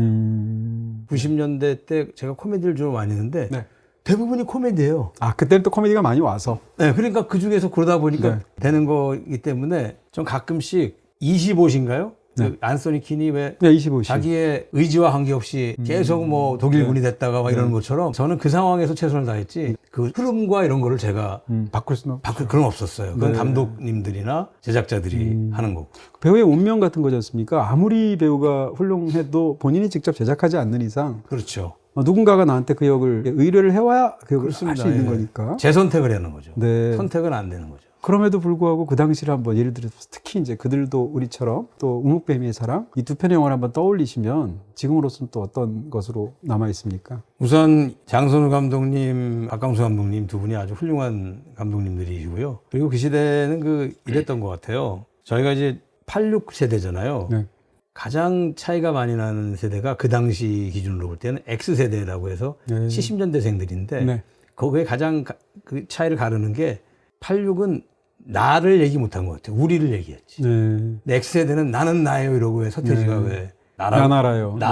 90년대 때 제가 코미디를 좀 많이 했는데 네. 대부분이 코미디예요. 아, 그때는 또 코미디가 많이 와서. 네, 그러니까 그 중에서 그러다 보니까 네. 되는 거기 때문에 좀 가끔씩 25신가요? 네. 그 안소니 킨이 왜 네, 25시. 자기의 의지와 관계없이 계속 뭐 독일군이 됐다가 막 이러는 것처럼 저는 그 상황에서 최선을 다했지 그 흐름과 이런 거를 제가 바꿀 수는 없죠. 그런 거 없었어요. 그건 네. 감독님들이나 제작자들이 하는 거고. 배우의 운명 같은 거지 않습니까? 아무리 배우가 훌륭해도 본인이 직접 제작하지 않는 이상 그렇죠. 누군가가 나한테 그 역을 의뢰를 해와야 그 역을 할 수 그렇습니다. 있는 예. 거니까. 제 선택을 하는 거죠. 네. 선택은 안 되는 거죠. 그럼에도 불구하고 그 당시를 한번 예를 들어서 특히 이제 그들도 우리처럼 또 우묵뱀이의 사랑 이 두 편의 영화를 한번 떠올리시면 지금으로서는 또 어떤 것으로 남아 있습니까? 우선 장선우 감독님, 박강수 감독님 두 분이 아주 훌륭한 감독님들이시고요. 그리고 그 시대는 이랬던 것 같아요. 저희가 이제 86 세대잖아요. 네. 가장 차이가 많이 나는 세대가 그 당시 기준으로 볼 때는 X세대라고 해서 네. 70년대생들인데 네. 거기에 가장 그 차이를 가르는 게 86은 나를 얘기 못한 것 같아요. 우리를 얘기했지. 네. 근데 X세대는 나는 나예요 이러고 왜 서태지가 네. 왜 나 알아요. 네.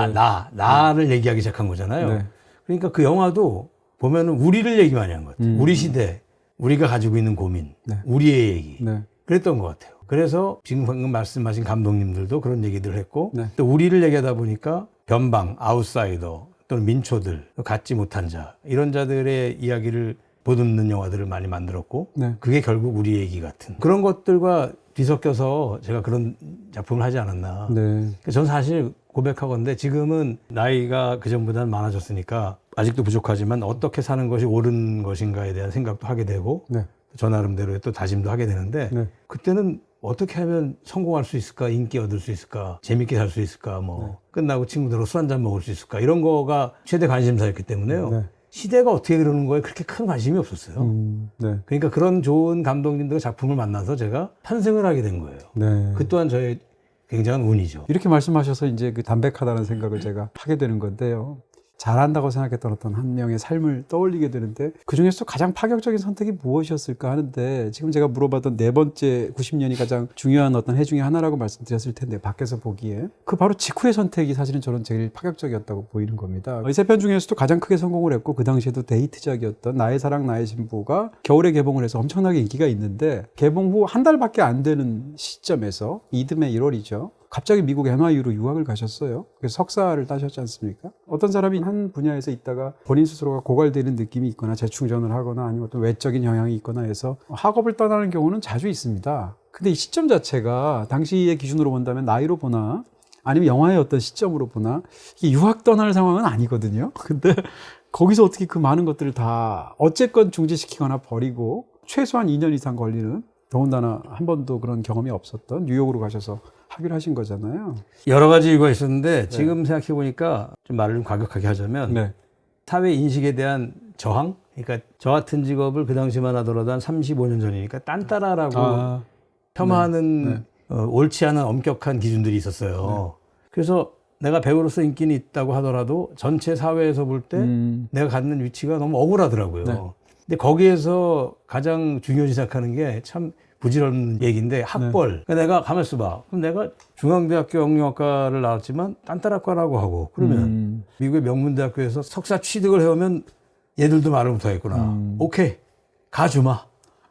나를 얘기하기 시작한 거잖아요. 네. 그러니까 그 영화도 보면은 우리를 얘기 많이 한 것 같아요. 음. 우리 시대, 우리가 가지고 있는 고민, 네. 우리의 얘기. 네. 그랬던 것 같아요. 그래서 지금 방금 말씀하신 감독님들도 그런 얘기들을 했고 네. 또 우리를 얘기하다 보니까 변방, 아웃사이더 또는 민초들, 갖지 못한 자 이런 자들의 이야기를 보듬는 영화들을 많이 만들었고 네. 그게 결국 우리 얘기 같은 그런 것들과 뒤섞여서 제가 그런 작품을 하지 않았나. 네. 전 사실 고백하건데 지금은 나이가 그전보다는 많아졌으니까 아직도 부족하지만 어떻게 사는 것이 옳은 것인가에 대한 생각도 하게 되고 네. 저 나름대로의 또 다짐도 하게 되는데 네. 그때는 어떻게 하면 성공할 수 있을까, 인기 얻을 수 있을까, 재밌게 살 수 있을까, 끝나고 친구들하고 술 한잔 먹을 수 있을까 이런 거가 최대 관심사였기 때문에요. 네. 시대가 어떻게 그러는 거에 그렇게 큰 관심이 없었어요. 네. 그러니까 그런 좋은 감독님들과 작품을 만나서 제가 탄생을 하게 된 거예요. 네. 그 또한 저의 굉장한 운이죠. 이렇게 말씀하셔서 이제 그 담백하다는 생각을 제가 하게 되는 건데요. 잘한다고 생각했던 어떤 한 명의 삶을 떠올리게 되는데 그중에서 가장 파격적인 선택이 무엇이었을까 하는데 지금 제가 물어봤던 네 번째 90년이 가장 중요한 어떤 해 중에 하나라고 말씀드렸을 텐데 밖에서 보기에 그 바로 직후의 선택이 사실은 저는 제일 파격적이었다고 보이는 겁니다. 이 세 편 중에서도 가장 크게 성공을 했고 그 당시에도 데이트작이었던 나의 사랑 나의 신부가 겨울에 개봉을 해서 엄청나게 인기가 있는데 개봉 후 한 달밖에 안 되는 시점에서 이듬해 1월이죠. 갑자기 미국 NYU로 유학을 가셨어요. 그래서 석사를 따셨지 않습니까? 어떤 사람이 한 분야에서 있다가 본인 스스로가 고갈되는 느낌이 있거나 재충전을 하거나 아니면 어떤 외적인 영향이 있거나 해서 학업을 떠나는 경우는 자주 있습니다. 근데 이 시점 자체가 당시의 기준으로 본다면 나이로 보나 아니면 영화의 어떤 시점으로 보나 이게 유학 떠날 상황은 아니거든요. 근데 거기서 어떻게 그 많은 것들을 다 어쨌건 중지시키거나 버리고 최소한 2년 이상 걸리는 더군다나 한 번도 그런 경험이 없었던 뉴욕으로 가셔서 하기로 하신 거잖아요. 여러 가지 이유가 있었는데 지금 생각해 보니까 좀 말을 좀 과격하게 하자면 네. 사회 인식에 대한 저항? 그러니까 저 같은 직업을 그 당시만 하더라도 한 35년 전이니까 딴따라라고 폄하하는 옳지 않은 엄격한 기준들이 있었어요. 그래서 내가 배우로서 인기는 있다고 하더라도 전체 사회에서 볼 때 내가 갖는 위치가 너무 억울하더라고요. 네. 근데 거기에서 가장 중요시 생각하는 게 참 부질없는 얘기인데 학벌. 그러니까 내가 가만히 있어봐. 그럼 내가 중앙대학교 영영학과를 나왔지만 딴따라과라고 하고 그러면 미국의 명문대학교에서 석사 취득을 해오면 얘들도 말을 못하겠구나. 오케이. 가주마.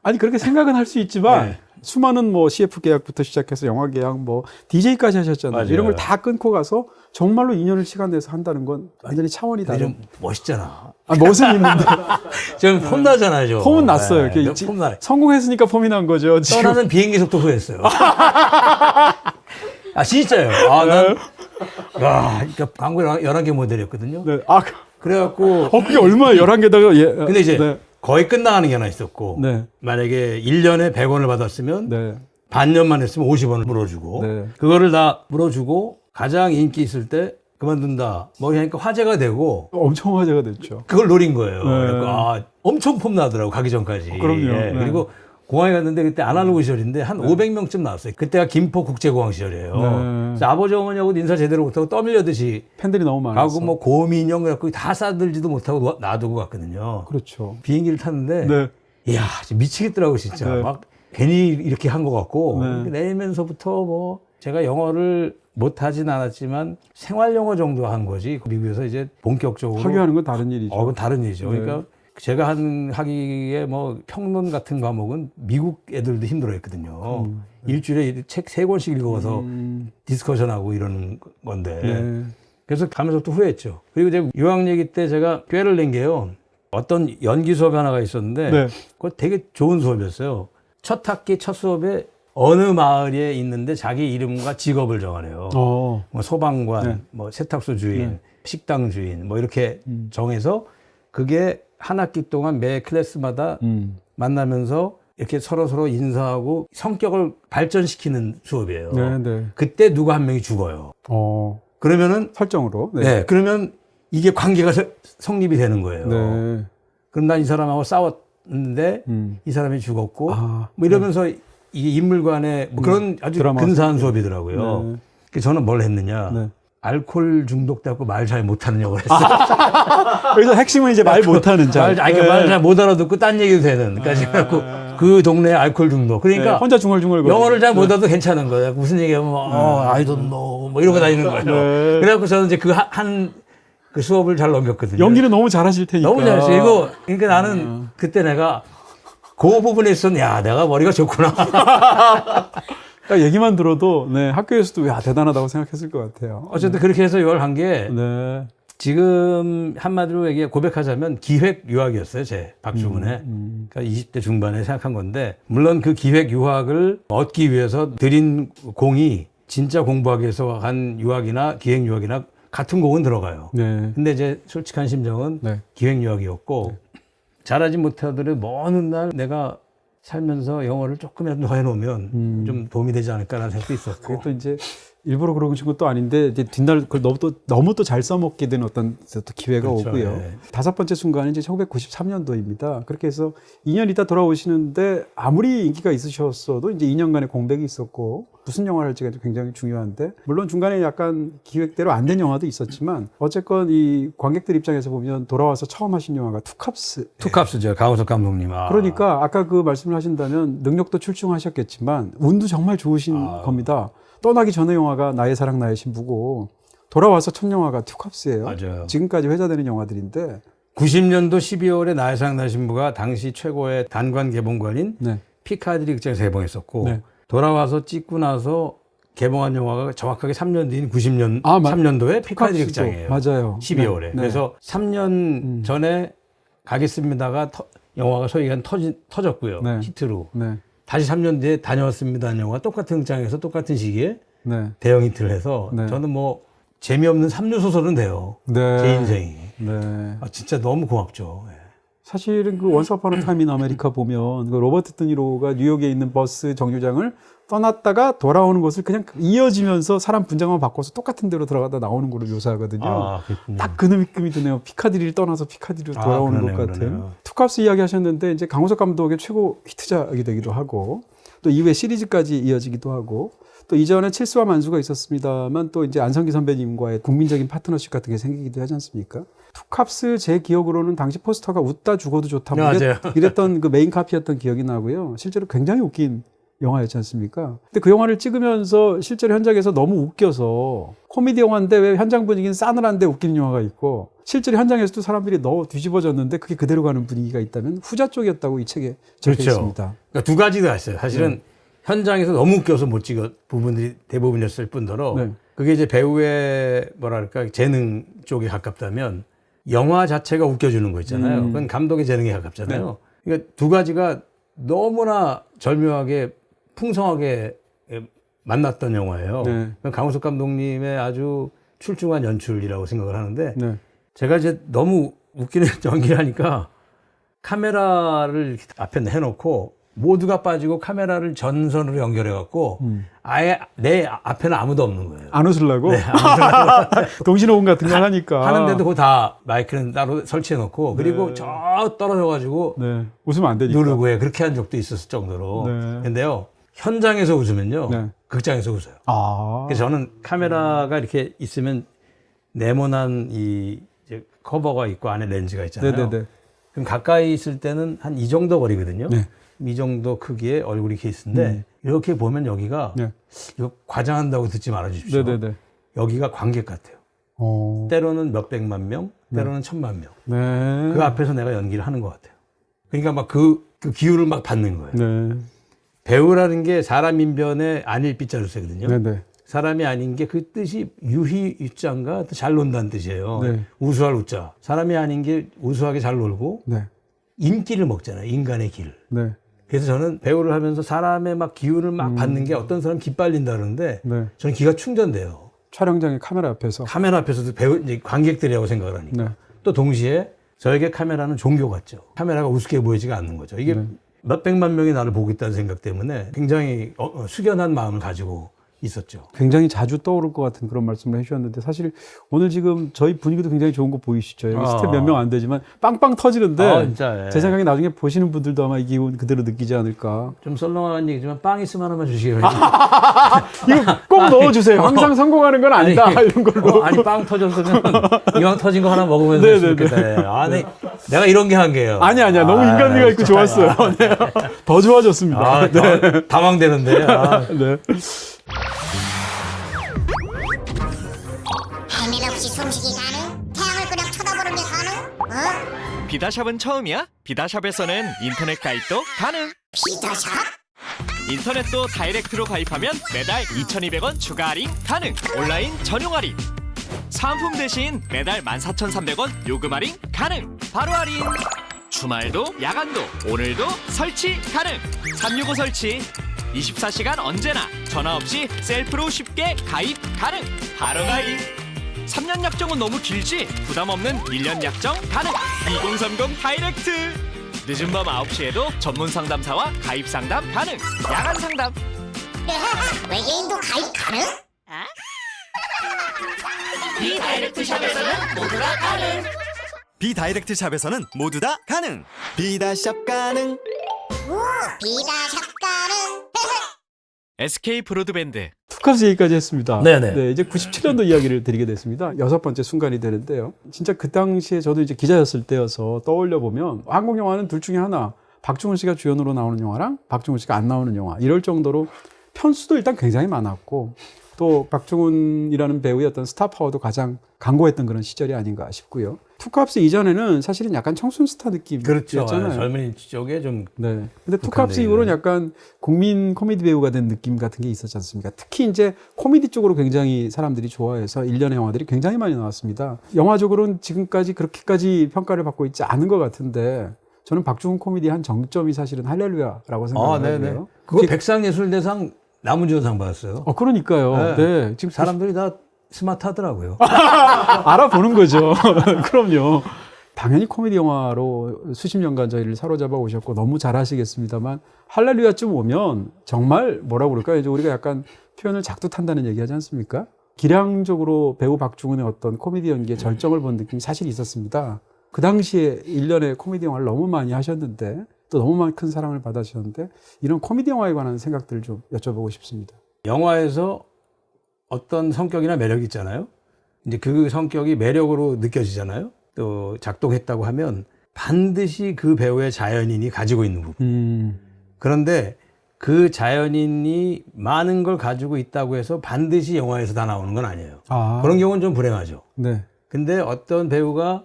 아니 그렇게 생각은 할 수 있지만 네. 수많은 뭐 CF 계약부터 시작해서 영화 계약, 뭐 DJ까지 하셨잖아요. 맞아요. 이런 걸 다 끊고 가서 정말로 2년을 시간 내서 한다는 건 완전히 차원이 근데 다른. 좀 멋있잖아. 아, 멋은 있는데 지금 폼 나잖아요, 좀. 폼은 났어요. 네, 이렇게 폼 나. 성공했으니까 폼이 난 거죠. 지금. 떠나는 비행기 속도 후회했어요. 아, 진짜요. 아, 난, 와, 그러니까 광고 11개 모델이었거든요. 네. 아, 그래갖고. 그게 얼마야? 11개다가 예. 근데 이제 네. 거의 끝나가는 게 하나 있었고. 네. 만약에 1년에 100원을 받았으면 네. 반년만 했으면 50원을 물어주고. 네. 그거를 다 물어주고 가장 인기 있을 때 그만둔다. 뭐 그러니까 화제가 되고 엄청 화제가 됐죠. 그걸 노린 거예요. 네. 그러니까 아, 엄청 폼 나더라고 가기 전까지. 그럼요. 예. 네. 그리고 공항에 갔는데 그때 아날로그 시절인데 한 500명쯤 나왔어요. 그때가 김포 국제공항 시절이에요. 네. 그래서 아버지 어머니하고 인사 제대로 못하고 떠밀려듯이 팬들이 너무 많아서. 가고 뭐 고민형 그래갖고 다 싸들지도 못하고 놔두고 갔거든요. 그렇죠. 비행기를 탔는데 네. 이야 진짜 미치겠더라고 진짜. 네. 막 괜히 이렇게 한 것 같고 네. 내리면서부터 뭐 제가 영어를 못하진 않았지만 생활 영어 정도 한 거지 미국에서 이제 본격적으로 학교하는 건 다른 일이죠. 그건 다른 일이죠. 네. 그러니까 제가 한 학기에 뭐 평론 같은 과목은 미국 애들도 힘들어했거든요. 일주일에 책 3권씩 읽어서 디스커션하고 이러는 건데. 네. 그래서 가면서 또 후회했죠. 그리고 제가 유학 얘기 때 제가 꾀를 낸 게요. 어떤 연기 수업 하나가 있었는데 네. 그거 되게 좋은 수업이었어요. 첫 학기 첫 수업에 어느 마을에 있는데 자기 이름과 직업을 정하래요. 어. 뭐 소방관, 네. 뭐 세탁소 주인, 네. 식당 주인, 뭐 이렇게 정해서 그게 한 학기 동안 매 클래스마다 만나면서 이렇게 서로 인사하고 성격을 발전시키는 수업이에요. 네, 네. 그때 누가 한 명이 죽어요. 어. 그러면은 설정으로. 네, 그러면 이게 관계가 성립이 되는 거예요. 네. 그럼 난 이 사람하고 싸웠는데 이 사람이 죽었고 아, 뭐 이러면서 이게 인물 간의 뭐 그런 아주 드라마 근사한 수업이더라고요. 네. 그래서 저는 뭘 했느냐. 네. 알코올 중독돼갖고 말 잘 못하는 역을 했어요. 그래서 핵심은 이제 말 못하는 자. 말 잘 못 알아듣고 딴 얘기도 되는. 그러니까 그래갖고 그 동네 알코올 중독. 그러니까 네, 혼자 중얼중얼 영어를 잘 못 알아도 괜찮은 거예요. 무슨 얘기하면 I don't know 뭐 이러고 다니는 거예요. 네. 그래갖고 저는 이제 그 수업을 잘 넘겼거든요. 연기는 너무 잘하실 테니까. 너무 잘했어요. 이거 그러니까 나는 그때 내가 그 부분에 있어서는 야 내가 머리가 좋구나. 딱 얘기만 들어도 네, 학교에서도 야 대단하다고 생각했을 것 같아요. 어쨌든 그렇게 해서 이걸 한 게 네. 지금 한마디로 얘기해 고백하자면 기획 유학이었어요. 제 박주문에. 그러니까 20대 중반에 생각한 건데 물론 그 기획 유학을 얻기 위해서 들인 공이 진짜 공부하기 위해서 한 유학이나 기획 유학이나 같은 공은 들어가요. 네. 근데 이제 솔직한 심정은 네. 기획 유학이었고 잘하지 못하더라도 먼 훗날 내가 살면서 영어를 조금이라도 더 해놓으면 좀 도움이 되지 않을까라는 생각도 있었고. 그게 또 이제 일부러 그러신 것도 아닌데 이제 뒷날 그걸 너무 또 잘 써먹게 된 어떤 또 기회가 그렇죠. 오고요. 네. 다섯 번째 순간은 이제 1993년도입니다. 그렇게 해서 2년 있다 돌아오시는데 아무리 인기가 있으셨어도 이제 2년간의 공백이 있었고 무슨 영화를 할지가 굉장히 중요한데 물론 중간에 약간 기획대로 안 된 영화도 있었지만 어쨌건 이 관객들 입장에서 보면 돌아와서 처음 하신 영화가 투캅스. 투캅스죠. 강호석 감독님. 그러니까 아까 그 말씀을 하신다면 능력도 출중하셨겠지만 운도 정말 좋으신 겁니다. 떠나기 전에 영화가 나의 사랑 나의 신부고 돌아와서 첫 영화가 투캅스예요. 맞아요. 지금까지 회자되는 영화들인데 90년도 12월에 나의 사랑 나의 신부가 당시 최고의 단관 개봉관인 네. 피카디리 극장에서 개봉했었고 네. 돌아와서 찍고 나서 개봉한 영화가 정확하게 3년 뒤인 90년 3년도에 피카디리 투캅스죠. 극장이에요. 맞아요. 12월에. 네. 그래서 3년 전에 가겠습니다가 영화가 소위가 터졌고요. 네. 히트로. 네. 다시 3년 뒤에 다녀왔습니다 하는 영화 똑같은 극장에서 똑같은 시기에 네. 대형 히트를 해서 네. 저는 뭐 재미없는 3류 소설은 돼요. 네. 제 인생이. 네. 진짜 너무 고맙죠. 예. 사실은 그 원스 어폰 어 타임 인 아메리카 보면 그 로버트 드니로가 뉴욕에 있는 버스 정류장을 떠났다가 돌아오는 것을 그냥 이어지면서 사람 분장만 바꿔서 똑같은 데로 들어가다 나오는 걸로 묘사하거든요. 그렇군요. 딱 그 느낌이 드네요. 피카디리를 떠나서 피카디리로 돌아오는 그러네요, 것 같은. 그러네요. 투캅스 이야기 하셨는데 이제 강호석 감독의 최고 히트작이 되기도 하고 또 이후에 시리즈까지 이어지기도 하고 또 이전에 칠수와 만수가 있었습니다만 또 이제 안성기 선배님과의 국민적인 파트너십 같은 게 생기기도 하지 않습니까? 투캅스 제 기억으로는 당시 포스터가 웃다 죽어도 좋다 뭐 맞아요. 이랬던 그 메인 카피였던 기억이 나고요. 실제로 굉장히 웃긴 영화였지 않습니까? 근데 그 영화를 찍으면서 실제로 현장에서 너무 웃겨서 코미디 영화인데 왜 현장 분위기는 싸늘한데 웃기는 영화가 있고 실제로 현장에서도 사람들이 너무 뒤집어졌는데 그게 그대로 가는 분위기가 있다면 후자 쪽이었다고 이 책에 적혀 그렇죠. 있습니다. 그러니까 두 가지가 있어요. 사실은 현장에서 너무 웃겨서 못 찍은 부분들이 대부분이었을 뿐더러 네. 그게 이제 배우의 뭐랄까 재능 쪽에 가깝다면 영화 자체가 웃겨주는 거 있잖아요. 그건 감독의 재능에 가깝잖아요. 그러니까 두 가지가 너무나 절묘하게 풍성하게 만났던 영화예요. 네. 강우석 감독님의 아주 출중한 연출이라고 생각을 하는데 네. 제가 이제 너무 웃기는 연기를 하니까 카메라를 이렇게 앞에 해놓고 모두가 빠지고 카메라를 전선으로 연결해갖고 아예 내 앞에는 아무도 없는 거예요. 안 웃으려고? 네, 동신호흡 같은 걸 하니까. 하는데도 그거 다 마이크는 따로 설치해놓고 그리고 네. 저 떨어져가지고 네. 웃으면 안 되니까. 누르고 그렇게 한 적도 있었을 정도로. 네. 근데요 현장에서 웃으면요 네. 극장에서 웃어요. 아. 그래서 저는 카메라가 이렇게 있으면 네모난 이 이제 커버가 있고 안에 렌즈가 있잖아요. 네네네. 그럼 가까이 있을 때는 한 이 정도 거리거든요. 네. 이 정도 크기의 얼굴이 이렇게 있는데 이렇게 보면 여기가 네. 이거 과장한다고 듣지 말아 주십시오. 네네네. 여기가 관객 같아요. 때로는 몇백만 명, 때로는 천만 명. 네. 그 앞에서 내가 연기를 하는 것 같아요. 그러니까 막 그 기운을 막 받는 거예요. 네. 배우라는 게 사람 인변에 아닐 삐자를 쓰거든요. 네네. 사람이 아닌 게 그 뜻이 유희 유자인가 잘 논다는 뜻이에요. 네. 우수할 우자. 사람이 아닌 게 우수하게 잘 놀고 네. 인기를 먹잖아요. 인간의 길. 네. 그래서 저는 배우를 하면서 사람의 막 기운을 막 받는 게 어떤 사람 기빨린다 그러는데 네. 저는 기가 충전돼요. 촬영장의 카메라 앞에서. 카메라 앞에서도 배우 이제 관객들이라고 생각을 하니까. 네. 또 동시에 저에게 카메라는 종교 같죠. 카메라가 우습게 보이지가 않는 거죠. 이게 몇백만 명이 나를 보고 있다는 생각 때문에 굉장히 숙연한 마음을 가지고 있었죠. 굉장히 자주 떠오를 것 같은 그런 말씀을 해주셨는데 사실 오늘 지금 저희 분위기도 굉장히 좋은 거 보이시죠? 여기 스텝 몇 명 안 되지만 빵빵 터지는데 진짜, 예. 제 생각에 나중에 보시는 분들도 아마 이 기운 그대로 느끼지 않을까. 좀 썰렁한 얘기지만 빵 있으면 하나만 주시기 바랍니다. 이거 꼭 넣어주세요. 항상 성공하는 건 아니다. 이런 걸로. 아니 빵 터졌으면 이왕 터진 거 하나 먹으면 네네네. 좋겠다. 아니 내가 이런 게 한계예요. 아니야. 너무 인간미가 있고 좋았어요. 네. 더 좋아졌습니다. 당황되는데. 네. 해밀 없이 숨쉬기 가능? 태양을 그냥 쳐다보는 게 가능? 비다샵은 처음이야? 비다샵에서는 인터넷 가입도 가능. 비더샵? 인터넷도 다이렉트로 가입하면 매달 2,200원 추가 할인 가능. 온라인 전용 할인. 사은품 대신 매달 14,300원 요금 할인 가능. 바로 할인. 주말도 야간도 오늘도 설치 가능. 365 설치. 24시간 언제나 전화 없이 셀프로 쉽게 가입 가능. 바로 가입. 3년 약정은 너무 길지? 부담 없는 1년 약정 가능. 2030 다이렉트. 늦은 밤 9시에도 전문 상담사와 가입 상담 가능. 야간 상담. 외계인도 가입 가능? 비다이렉트 샵에서는 모두가 가능. 비다이렉트 샵에서는 모두 다 가능. 비다샵 가능. 비더샵 가능? SK 브로드밴드. 투캅스 얘기까지 했습니다. 네네. 네, 이제 97년도 이야기를 드리게 됐습니다. 6번째 순간이 되는데요. 진짜 그 당시에 저도 이제 기자였을 때여서 떠올려 보면 한국 영화는 둘 중에 하나, 박중훈 씨가 주연으로 나오는 영화랑 박중훈 씨가 안 나오는 영화 이럴 정도로 편수도 일단 굉장히 많았고 또 박중훈이라는 배우의 어떤 스타 파워도 가장 강고했던 그런 시절이 아닌가 싶고요. 투캅스 이전에는 사실은 약간 청순 스타 느낌이었잖아요. 그렇죠. 젊은이 쪽에 좀 네. 근데 투캅스 이후로는 약간 국민 코미디 배우가 된 느낌 같은 게 있었지 않습니까? 특히 이제 코미디 쪽으로 굉장히 사람들이 좋아해서 일련의 영화들이 굉장히 많이 나왔습니다. 영화적으로는 지금까지 그렇게까지 평가를 받고 있지 않은 것 같은데 저는 박중훈 코미디의 한 정점이 사실은 할렐루야라고 생각하고요. 그거 백상예술대상 남우주연상 받았어요. 그러니까요. 네. 지금 사람들이 다 스마트하더라고요. 알아보는 거죠. 그럼요. 당연히 코미디 영화로 수십 년간 저희를 사로잡아 오셨고 너무 잘하시겠습니다만 할렐루야쯤 오면 정말 뭐라고 그럴까요? 이제 우리가 약간 표현을 작두탄다는 얘기하지 않습니까? 기량적으로 배우 박중훈의 어떤 코미디 연기의 절정을 본 느낌이 사실 있었습니다. 그 당시에 1년에 코미디 영화를 너무 많이 하셨는데 또 너무 큰 사랑을 받으셨는데 이런 코미디 영화에 관한 생각들을 좀 여쭤보고 싶습니다. 영화에서 어떤 성격이나 매력이 있잖아요. 이제 그 성격이 매력으로 느껴지잖아요. 또 작동했다고 하면 반드시 그 배우의 자연인이 가지고 있는 부분. 그런데 그 자연인이 많은 걸 가지고 있다고 해서 반드시 영화에서 다 나오는 건 아니에요. 아. 그런 경우는 좀 불행하죠. 네. 근데 어떤 배우가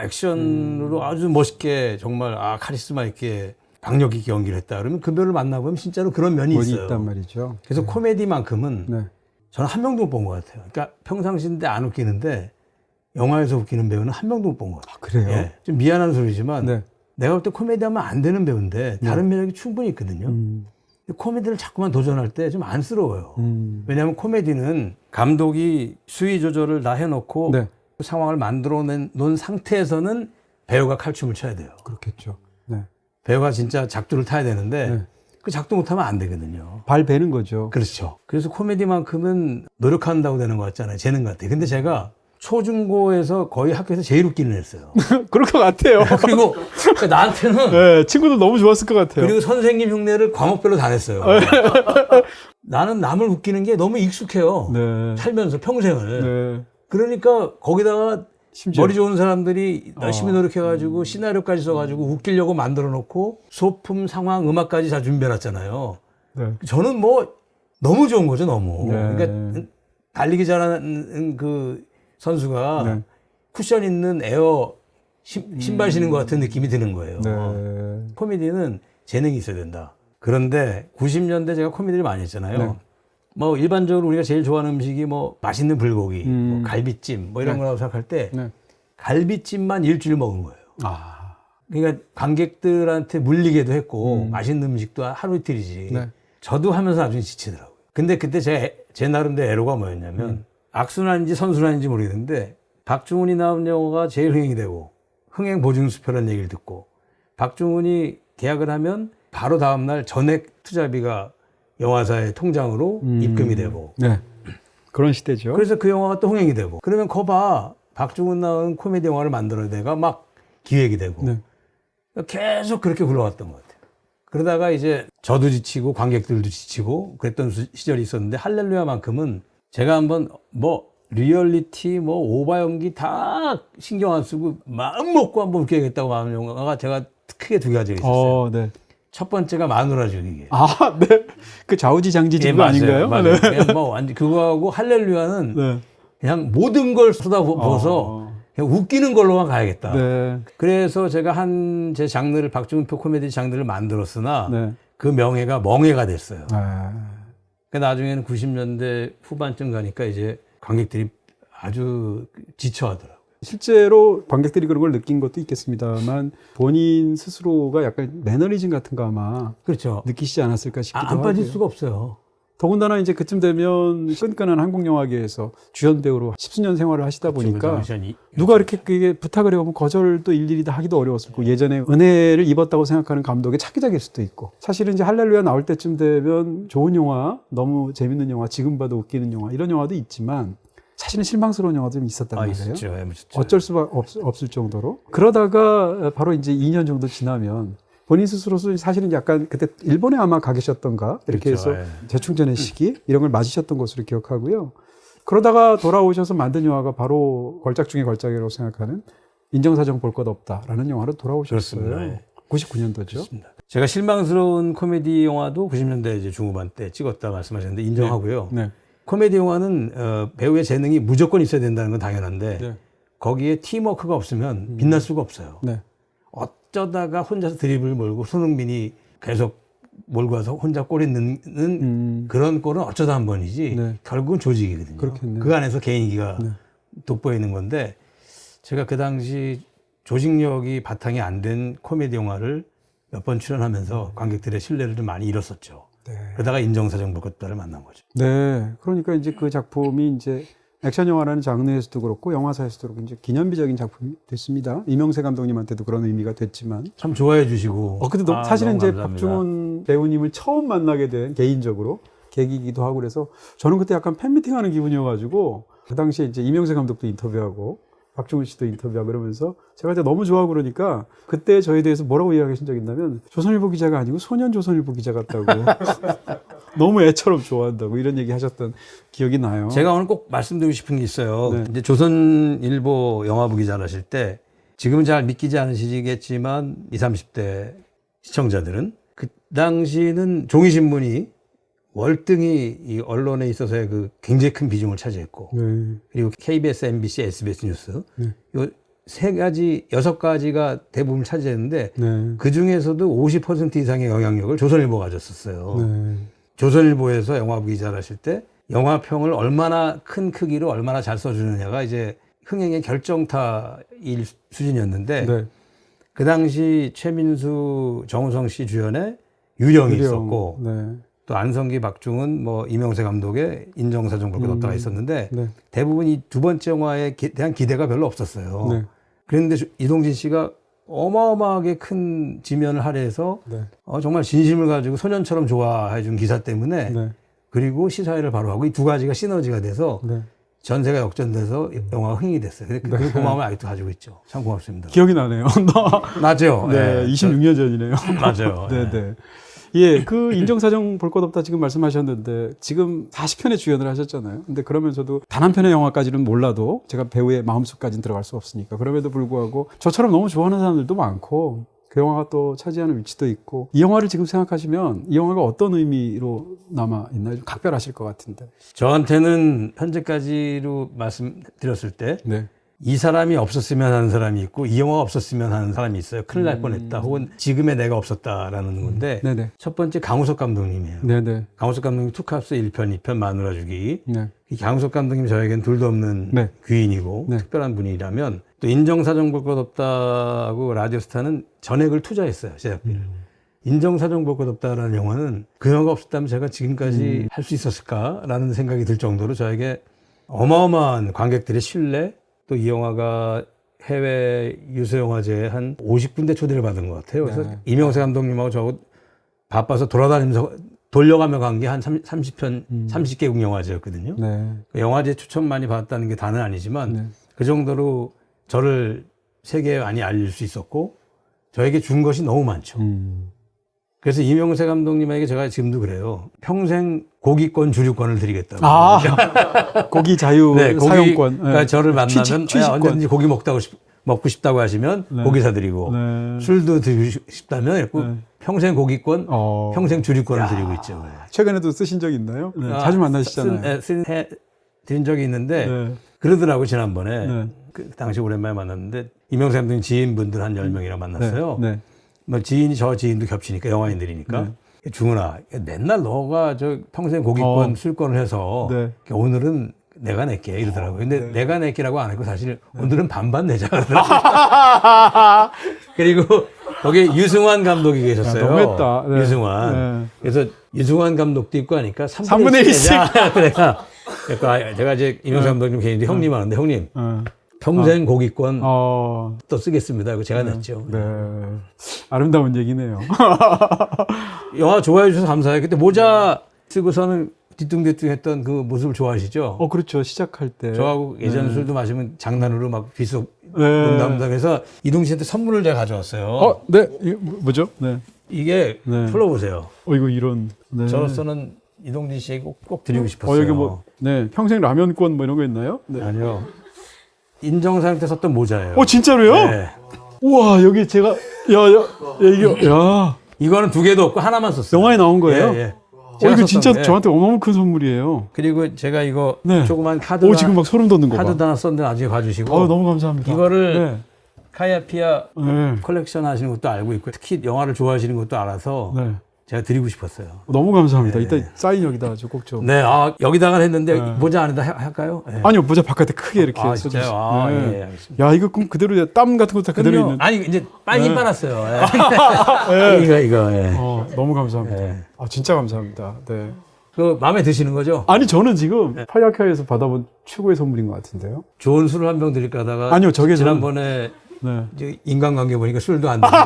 액션으로 아주 멋있게 정말 카리스마 있게 박력 있게 연기를 했다 그러면 그 배우를 만나보면 진짜로 그런 면이 원이 있어요. 있단 말이죠. 그래서 코미디만큼은 네. 저는 한 명도 못 본 것 같아요. 그러니까 평상시인데 안 웃기는데 영화에서 웃기는 배우는 한 명도 못 본 것 같아요. 그래요? 예, 좀 미안한 소리지만 네. 내가 볼 때 코미디 하면 안 되는 배우인데 다른 매력이 충분히 있거든요. 근데 코미디를 자꾸만 도전할 때 좀 안쓰러워요. 왜냐하면 코미디는 감독이 수위 조절을 다 해놓고 네. 상황을 만들어 놓은 상태에서는 배우가 칼춤을 춰야 돼요. 그렇겠죠. 네. 배우가 진짜 작두를 타야 되는데 네. 그 작두 못하면 안 되거든요. 발 베는 거죠. 그렇죠. 그래서 코미디만큼은 노력한다고 되는 것 같잖아요. 재능 같아요. 근데 제가 초중고에서 거의 학교에서 제일 웃기는 했어요. 그럴 것 같아요. 그리고 나한테는 네, 친구들 너무 좋았을 것 같아요. 그리고 선생님 흉내를 과목별로 다 냈어요. 나는 남을 웃기는 게 너무 익숙해요. 네. 살면서 평생을. 네. 그러니까 거기다가 심지어 머리 좋은 사람들이 열심히 노력해가지고 시나리오까지 써가지고 웃기려고 만들어 놓고 소품, 상황, 음악까지 다 준비해놨잖아요. 네. 저는 뭐 너무 좋은 거죠, 너무. 네. 그러니까 달리기 잘하는 그 선수가 네. 쿠션 있는 에어 신발 신는 것 같은 느낌이 드는 거예요. 네. 코미디는 재능이 있어야 된다. 그런데 90년대 제가 코미디를 많이 했잖아요. 네. 뭐 일반적으로 우리가 제일 좋아하는 음식이 뭐 맛있는 불고기, 뭐 갈비찜 뭐 이런 네. 거라고 생각할 때 네. 갈비찜만 일주일 먹은 거예요. 아. 그러니까 관객들한테 물리게도 했고 맛있는 음식도 하루 이틀이지. 네. 저도 하면서 나중에 지치더라고요. 근데 그때 제 나름대로 애로가 뭐였냐면 악순환인지 선순환인지 모르겠는데 박중훈이 나온 영화가 제일 흥행이 되고 흥행 보증수표라는 얘기를 듣고 박중훈이 계약을 하면 바로 다음날 전액 투자비가 영화사의 통장으로 입금이 되고 네. 그런 시대죠. 그래서 그 영화가 또 흥행이 되고 그러면 거봐 박중훈 나온 코미디 영화를 만들어야 돼가 막 기획이 되고 네. 계속 그렇게 굴러왔던 것 같아요. 그러다가 이제 저도 지치고 관객들도 지치고 그랬던 시절이 있었는데 할렐루야만큼은 제가 한번 뭐 리얼리티 뭐 오바 연기 다 신경 안 쓰고 마음 먹고 한번 웃겨야겠다고 하는 영화가 제가 크게 두 가지가 있었어요. 네. 첫 번째가 마누라 죽이기. 아, 네. 그 좌우지장지 그거 아닌가요? 맞아요. 네. 그냥 뭐 완전 그거하고 할렐루야는 네. 그냥 모든 걸 쏟아부어서 그냥 웃기는 걸로만 가야겠다. 네. 그래서 제가 제 장르를 박중훈표 코미디 장르를 만들었으나 네. 그 명예가 멍해가 됐어요. 아. 그러니까 나중에는 90년대 후반쯤 가니까 이제 관객들이 아주 지쳐하더라고요. 실제로 관객들이 그런 걸 느낀 것도 있겠습니다만 본인 스스로가 약간 매너리즘 같은 거 아마 그렇죠. 느끼시지 않았을까 싶기도 안 빠질 하고요. 수가 없어요. 더군다나 이제 그쯤 되면 끈끈한 한국 영화계에서 주연 배우로 10수년 생활을 하시다 보니까 누가 이렇게 그게 부탁을 해오면 거절도 일일이 다 하기도 어려웠을 거고 예전에 은혜를 입었다고 생각하는 감독의 차기작일 수도 있고 사실은 이제 할렐루야 나올 때쯤 되면 좋은 영화, 너무 재밌는 영화, 지금 봐도 웃기는 영화 이런 영화도 있지만 사실은 실망스러운 영화도 좀 있었단 말이에요. 있었죠. 어쩔 수가 없을 정도로. 그러다가 바로 이제 2년 정도 지나면 본인 스스로도 사실은 약간 그때 일본에 아마 가 계셨던가 이렇게 그렇죠. 해서 재충전의 시기 이런 걸 맞으셨던 것으로 기억하고요. 그러다가 돌아오셔서 만든 영화가 바로 걸작 중에 걸작이라고 생각하는 인정사정 볼 것 없다라는 영화로 돌아오셨어요. 그렇습니다. 예. 99년도죠. 그렇습니다. 제가 실망스러운 코미디 영화도 90년대 이제 중후반 때 찍었다 말씀하셨는데 인정하고요. 네. 코미디 영화는 배우의 재능이 무조건 있어야 된다는 건 당연한데 네. 거기에 팀워크가 없으면 빛날 수가 없어요. 네. 어쩌다가 혼자서 드리블 몰고 손흥민이 계속 몰고 와서 혼자 골에 넣는 그런 골은 어쩌다 한 번이지 네. 결국은 조직이거든요. 그렇겠네요. 그 안에서 개인기가 네. 돋보이는 건데 제가 그 당시 조직력이 바탕이 안 된 코미디 영화를 몇 번 출연하면서 관객들의 신뢰를 좀 많이 잃었었죠. 네. 그러다가 인정사정 볼것다를 만난 거죠. 네. 그러니까 이제 그 작품이 이제 액션 영화라는 장르에서도 그렇고 영화사에서도 그렇고 이제 기념비적인 작품이 됐습니다. 이명세 감독님한테도 그런 의미가 됐지만. 참 좋아해 주시고. 근데 사실은 너무 이제 감사합니다. 박중훈 배우님을 처음 만나게 된 개인적으로 계기이기도 하고 그래서 저는 그때 약간 팬미팅 하는 기분이어가지고 그 당시에 이제 이명세 감독도 인터뷰하고 박중훈 씨도 인터뷰하고 그러면서 제가 이제 너무 좋아하고 그러니까 그때 저에 대해서 뭐라고 이야기하신 적이 있냐면 조선일보 기자가 아니고 소년 조선일보 기자 같다고 너무 애처럼 좋아한다고 이런 얘기 하셨던 기억이 나요. 제가 오늘 꼭 말씀드리고 싶은 게 있어요. 네. 이제 조선일보 영화부 기자를 하실 때 지금은 잘 믿기지 않으시겠지만 20, 30대 시청자들은 그 당시는 종이신문이 월등히 이 언론에 있어서의 그 굉장히 큰 비중을 차지했고 네. 그리고 KBS, MBC, SBS 뉴스 네. 요 세 가지, 6가지가 대부분 차지했는데 네. 그 중에서도 50% 이상의 영향력을 조선일보가 가졌었어요. 네. 조선일보에서 영화부 기자를 하실 때 영화평을 얼마나 큰 크기로 얼마나 잘 써주느냐가 이제 흥행의 결정타일 수준이었는데 네. 그 당시 최민수, 정우성 씨 주연의 유령이 있었고 네. 또 안성기, 박중훈, 뭐 이명세 감독의 인정사정 볼것 없다가 있었는데 네. 대부분 이 두 번째 영화에 대한 기대가 별로 없었어요. 네. 그런데 이동진 씨가 어마어마하게 큰 지면을 할애해서 네. 정말 진심을 가지고 소년처럼 좋아해 준 기사 때문에 네. 그리고 시사회를 바로 하고 이 두 가지가 시너지가 돼서 네. 전세가 역전돼서 영화가 흥이 됐어요. 그 마음을 아직도 가지고 있죠. 참 고맙습니다. 기억이 나네요. 맞죠? 네. 26년 전이네요. 맞아요. 네, 네. 예, 그 인정사정 볼 것 없다 지금 말씀하셨는데 지금 40편의 주연을 하셨잖아요. 근데 그러면서도 단 한 편의 영화까지는 몰라도 제가 배우의 마음속까지는 들어갈 수 없으니까 그럼에도 불구하고 저처럼 너무 좋아하는 사람들도 많고 그 영화가 또 차지하는 위치도 있고 이 영화를 지금 생각하시면 이 영화가 어떤 의미로 남아 있나요? 좀 각별하실 것 같은데. 저한테는 현재까지로 말씀드렸을 때 이 네. 사람이 없었으면 하는 사람이 있고 이 영화가 없었으면 하는 사람이 있어요. 큰일 날 뻔했다. 혹은 지금의 내가 없었다라는 건데 네네. 첫 번째 강우석 감독님이에요. 네네. 강우석 감독님 투캅스 1편, 2편 마누라 주기. 네. 이 강우석 감독님 저에겐 둘도 없는 네. 귀인이고 네. 특별한 분이라면 또 인정사정 볼 것 없다고 라디오스타는 전액을 투자했어요. 제작비를. 인정사정 볼 것 없다라는 영화는 그 영화가 없었다면 제가 지금까지 할 수 있었을까라는 생각이 들 정도로 저에게 어마어마한 관객들의 신뢰 또 이 영화가 해외 유수영화제에 한 50군데 초대를 받은 것 같아요. 그래서 네. 이명세 감독님하고 저 바빠서 돌아다니면서 돌려가며 간 게 한 30편, 30개국 영화제였거든요. 네. 그 영화제 추천 많이 받았다는 게 다는 아니지만 네. 그 정도로 저를 세계에 많이 알릴 수 있었고 저에게 준 것이 너무 많죠. 그래서 이명세 감독님에게 제가 지금도 그래요. 평생 고기권, 주류권을 드리겠다고. 아, 고기 자유 네, 사용권. 그러니까 저를 만나면 취직권. 야, 언제든지 고기 먹고 싶다고 하시면 네. 고기 사드리고 네. 술도 드시고 싶다면 이렇게 네. 평생 고기권, 평생 주류권을 야. 드리고 있죠. 최근에도 쓰신 적 있나요? 네, 아, 자주 만나시잖아요. 드린 적이 있는데 네. 그러더라고 지난번에 네. 그 당시 오랜만에 만났는데 이명세 감독님 지인분들 한 10명이랑 만났어요. 네. 뭐 지인이 저 지인도 겹치니까 영화인들이니까 중훈아 맨날 너가 저 평생 고기권 술권을 해서 네. 오늘은 내가 낼게 이러더라고요. 근데 내가 낼게라고 안 했고 사실 오늘은 반반 내자 그러더라고요. 그리고 거기에 유승환 감독이 계셨어요. 야, 너무했다. 네. 유승환. 네. 그래서 유승환 감독도 있고 하니까 3분의 1씩. 그러니까 제가 이제 이명세 감독님 계신데 형님 하는데 형님 평생 고기권 또 쓰겠습니다. 이거 제가 냈죠. 네. 아름다운 얘기네요. 영화 좋아해 주셔서 감사해요. 그때 모자 쓰고서는 뒤뚱뒤뚱 했던 그 모습을 좋아하시죠? 그렇죠. 시작할 때. 저하고 예전에 술도 마시면 장난으로 막 비속 네. 농담당해서 이동진 씨한테 선물을 제가 가져왔어요. 네. 이게 뭐죠? 네. 이게 네. 풀어보세요. 이거 이런. 네. 저로서는 이동진 씨에게 꼭 드리고 싶었어요. 여기 뭐, 네. 평생 라면권 뭐 이런 거 있나요? 네. 아니요. 인정사랑 때 썼던 모자예요. 진짜로요? 네. 우와, 여기 제가, 이게, 이거는 2개도 없고 하나만 썼어요. 영화에 나온 거예요? 예, 예. 이거 제가 진짜 썼던, 예. 저한테 어마어마한 큰 선물이에요. 그리고 제가 이거 네. 조그만 카드 지금 막 소름 돋는 거 봐. 카드 하나 썼는데 나중에 봐주시고 너무 감사합니다. 이거를 카야피아 네. 컬렉션 하시는 것도 알고 있고 특히 영화를 좋아하시는 것도 알아서 네. 제가 드리고 싶었어요. 너무 감사합니다. 네. 이따 사인 여기다 꼭 좀. 네, 여기다가 했는데 네. 모자 안에다 할까요? 네. 아니요, 모자 바깥에 크게 이렇게 써주세요. 진짜요? 네. 예, 알겠습니다. 야, 이거 그럼 그대로 땀 같은 것도 그대로 그럼요. 있는. 아니 이제 빨긴 빨았어요. 네. 이거. 예. 너무 감사합니다. 네. 진짜 감사합니다. 네. 그 마음에 드시는 거죠? 아니 저는 지금 파이아카에서 받아본 최고의 선물인 것 같은데요. 좋은 술을 한 병 드릴까 하다가 아니요, 저게 지난번에 네. 이제 인간관계 보니까 술도 안 드시고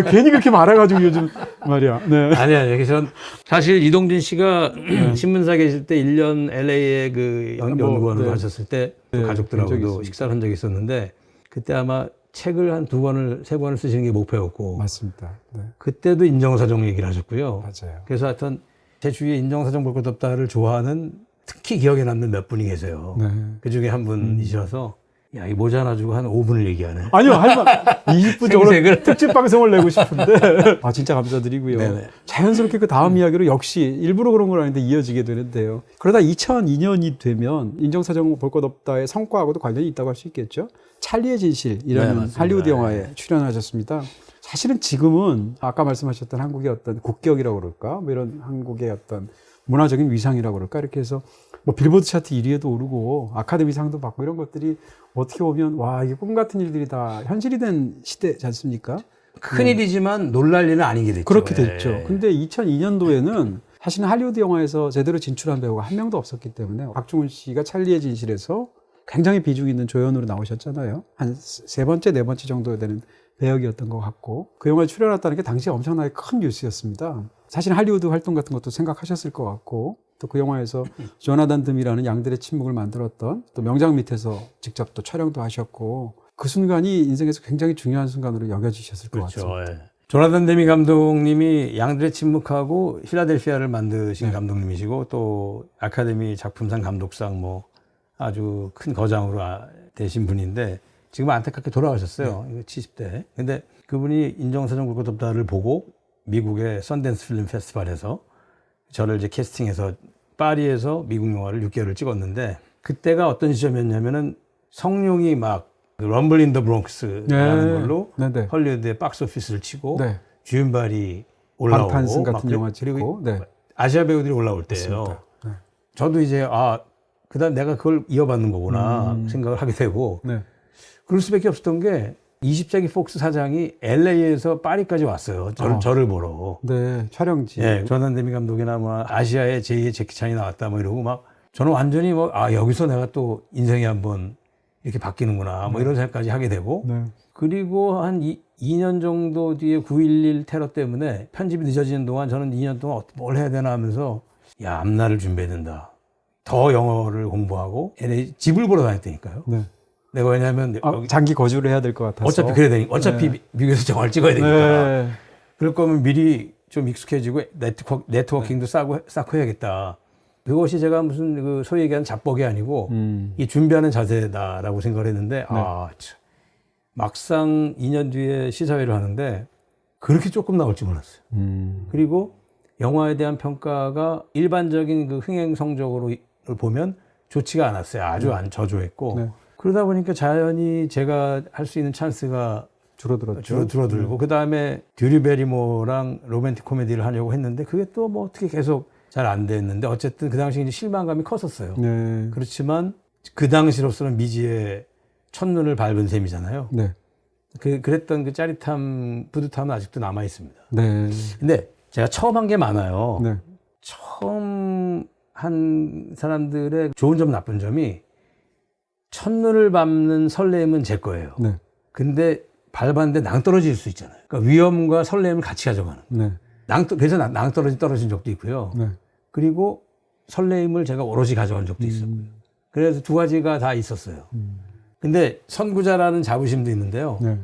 괜히 그렇게 말해가지고 요즘 말이야. 네. 아니 그래서 사실 이동진 씨가 신문사 계실 때 1년 LA에 그 연구원으로 네. 하셨을 때 네, 본 적이 가족들하고도 있습니다. 식사를 한 적이 있었는데 그때 아마 책을 한 2권을 3권을 쓰시는 게 목표였고 맞습니다. 네. 그때도 인정사정 얘기를 하셨고요. 맞아요. 그래서 하여튼 제 주위에 인정사정 볼 것 없다를 좋아하는 특히 기억에 남는 몇 분이 계세요. 네. 그 중에 한 분이셔서 야, 이 모자 하나 주고 한 5분을 얘기하네. 아니요, 할만 20분 정도 생색을. 특집 방송을 내고 싶은데 아 진짜 감사드리고요. 네네. 자연스럽게 그 다음 이야기로 역시 일부러 그런 건 아닌데 이어지게 되는데요. 그러다 2002년이 되면 인정사정 볼 것 없다의 성과하고도 관련이 있다고 할 수 있겠죠. 찰리의 네, 진실이라는 맞습니다. 할리우드 영화에 출연하셨습니다. 사실은 지금은 아까 말씀하셨던 한국의 어떤 국격이라고 그럴까, 뭐 이런 한국의 어떤 문화적인 위상이라고 그럴까, 이렇게 해서 뭐 빌보드 차트 1위에도 오르고 아카데미 상도 받고 이런 것들이 어떻게 보면 와, 이게 꿈 같은 일들이 다 현실이 된 시대지 않습니까? 큰일이지만 놀랄 일은 아니게 됐죠. 그렇게 예. 됐죠. 근데 2002년도에는 사실은 할리우드 영화에서 제대로 진출한 배우가 한 명도 없었기 때문에 박중훈 씨가 찰리의 진실에서 굉장히 비중 있는 조연으로 나오셨잖아요. 한 세 번째, 네 번째 정도 되는 배역이었던 것 같고 그 영화에 출연했다는 게 당시에 엄청나게 큰 뉴스였습니다. 사실 할리우드 활동 같은 것도 생각하셨을 것 같고 또 그 영화에서 조나단 듬이라는 양들의 침묵을 만들었던 또 명장 밑에서 직접 또 촬영도 하셨고 그 순간이 인생에서 굉장히 중요한 순간으로 여겨지셨을 것 그렇죠. 같습니다. 예. 조나단 데미 감독님이 양들의 침묵하고 필라델피아를 만드신 감독님이시고 또 아카데미 작품상 감독상 뭐 아주 큰 거장으로 되신 분인데 지금 안타깝게 돌아가셨어요. 이거 70대. 근데 그분이 인정사정 볼 것 없다를 보고 미국의 썬댄스 필름 페스티벌에서 저를 이제 캐스팅해서 파리에서 미국 영화를 6개월을 찍었는데 그때가 어떤 시점이었냐면은 성룡이 막 럼블 인 더 브롱크스라는 걸로 네. 헐리우드의 박스 오피스를 치고 네. 주윤발이 올라오고 방탄승 같은 막 영화 그리고 찍고 네. 아시아 배우들이 올라올 때예요. 맞습니다. 네. 저도 이제 그다음 내가 그걸 이어받는 거구나 생각을 하게 되고 네. 그럴 수밖에 없었던 게 20세기 폭스 사장이 LA에서 파리까지 왔어요. 저를 보러. 네, 촬영지. 예, 조나단 데미 감독이나 뭐 아시아의 제2의 제키 찬이 나왔다 뭐 이러고 막 저는 완전히 뭐 여기서 내가 또 인생이 한번 이렇게 바뀌는구나 뭐 이런 생각까지 하게 되고 네. 그리고 한 2년 정도 뒤에 9.11 테러 때문에 편집이 늦어지는 동안 저는 2년 동안 뭘 해야 되나 하면서 야, 앞날을 준비해야 된다. 더 영어를 공부하고 LA 집을 보러 다녔다니까요. 네. 내가 왜냐하면 여기 장기 거주를 해야 될 것 같아서. 어차피 그래야 되니까 어차피 미국에서 영화를 찍어야 되니까 네. 그럴 거면 미리 좀 익숙해지고 네트워킹도 쌓고 해야겠다. 그것이 제가 무슨 그 소위 얘기하는 잡복이 아니고 이 준비하는 자세다라고 생각을 했는데 참. 막상 2년 뒤에 시사회를 하는데 그렇게 조금 나올 줄 몰랐어요. 그리고 영화에 대한 평가가 일반적인 그 흥행 성적으로 보면 좋지가 않았어요. 아주 저조했고 네. 그러다 보니까 자연히 제가 할 수 있는 찬스가 줄어들었죠. 줄어들고 그 다음에 듀리 베리모랑 로맨틱 코미디를 하려고 했는데 그게 또 뭐 어떻게 계속 잘 안 됐는데 어쨌든 그 당시 이제 실망감이 컸었어요. 네. 그렇지만 그 당시로서는 미지의 첫눈을 밟은 셈이잖아요. 네. 그랬던 그 짜릿함, 뿌듯함은 아직도 남아 있습니다. 네. 근데 제가 처음 한 게 많아요. 네. 처음 한 사람들의 좋은 점, 나쁜 점이 첫눈을 밟는 설렘은 제 거예요. 네. 근데 밟았는데 낭떠러질 수 있잖아요. 그러니까 위험과 설렘을 같이 가져가는. 네. 그래서 낭떠러진 적도 있고요. 네. 그리고 설렘을 제가 오롯이 가져간 적도 있었고요. 그래서 두 가지가 다 있었어요. 근데 선구자라는 자부심도 있는데요. 네.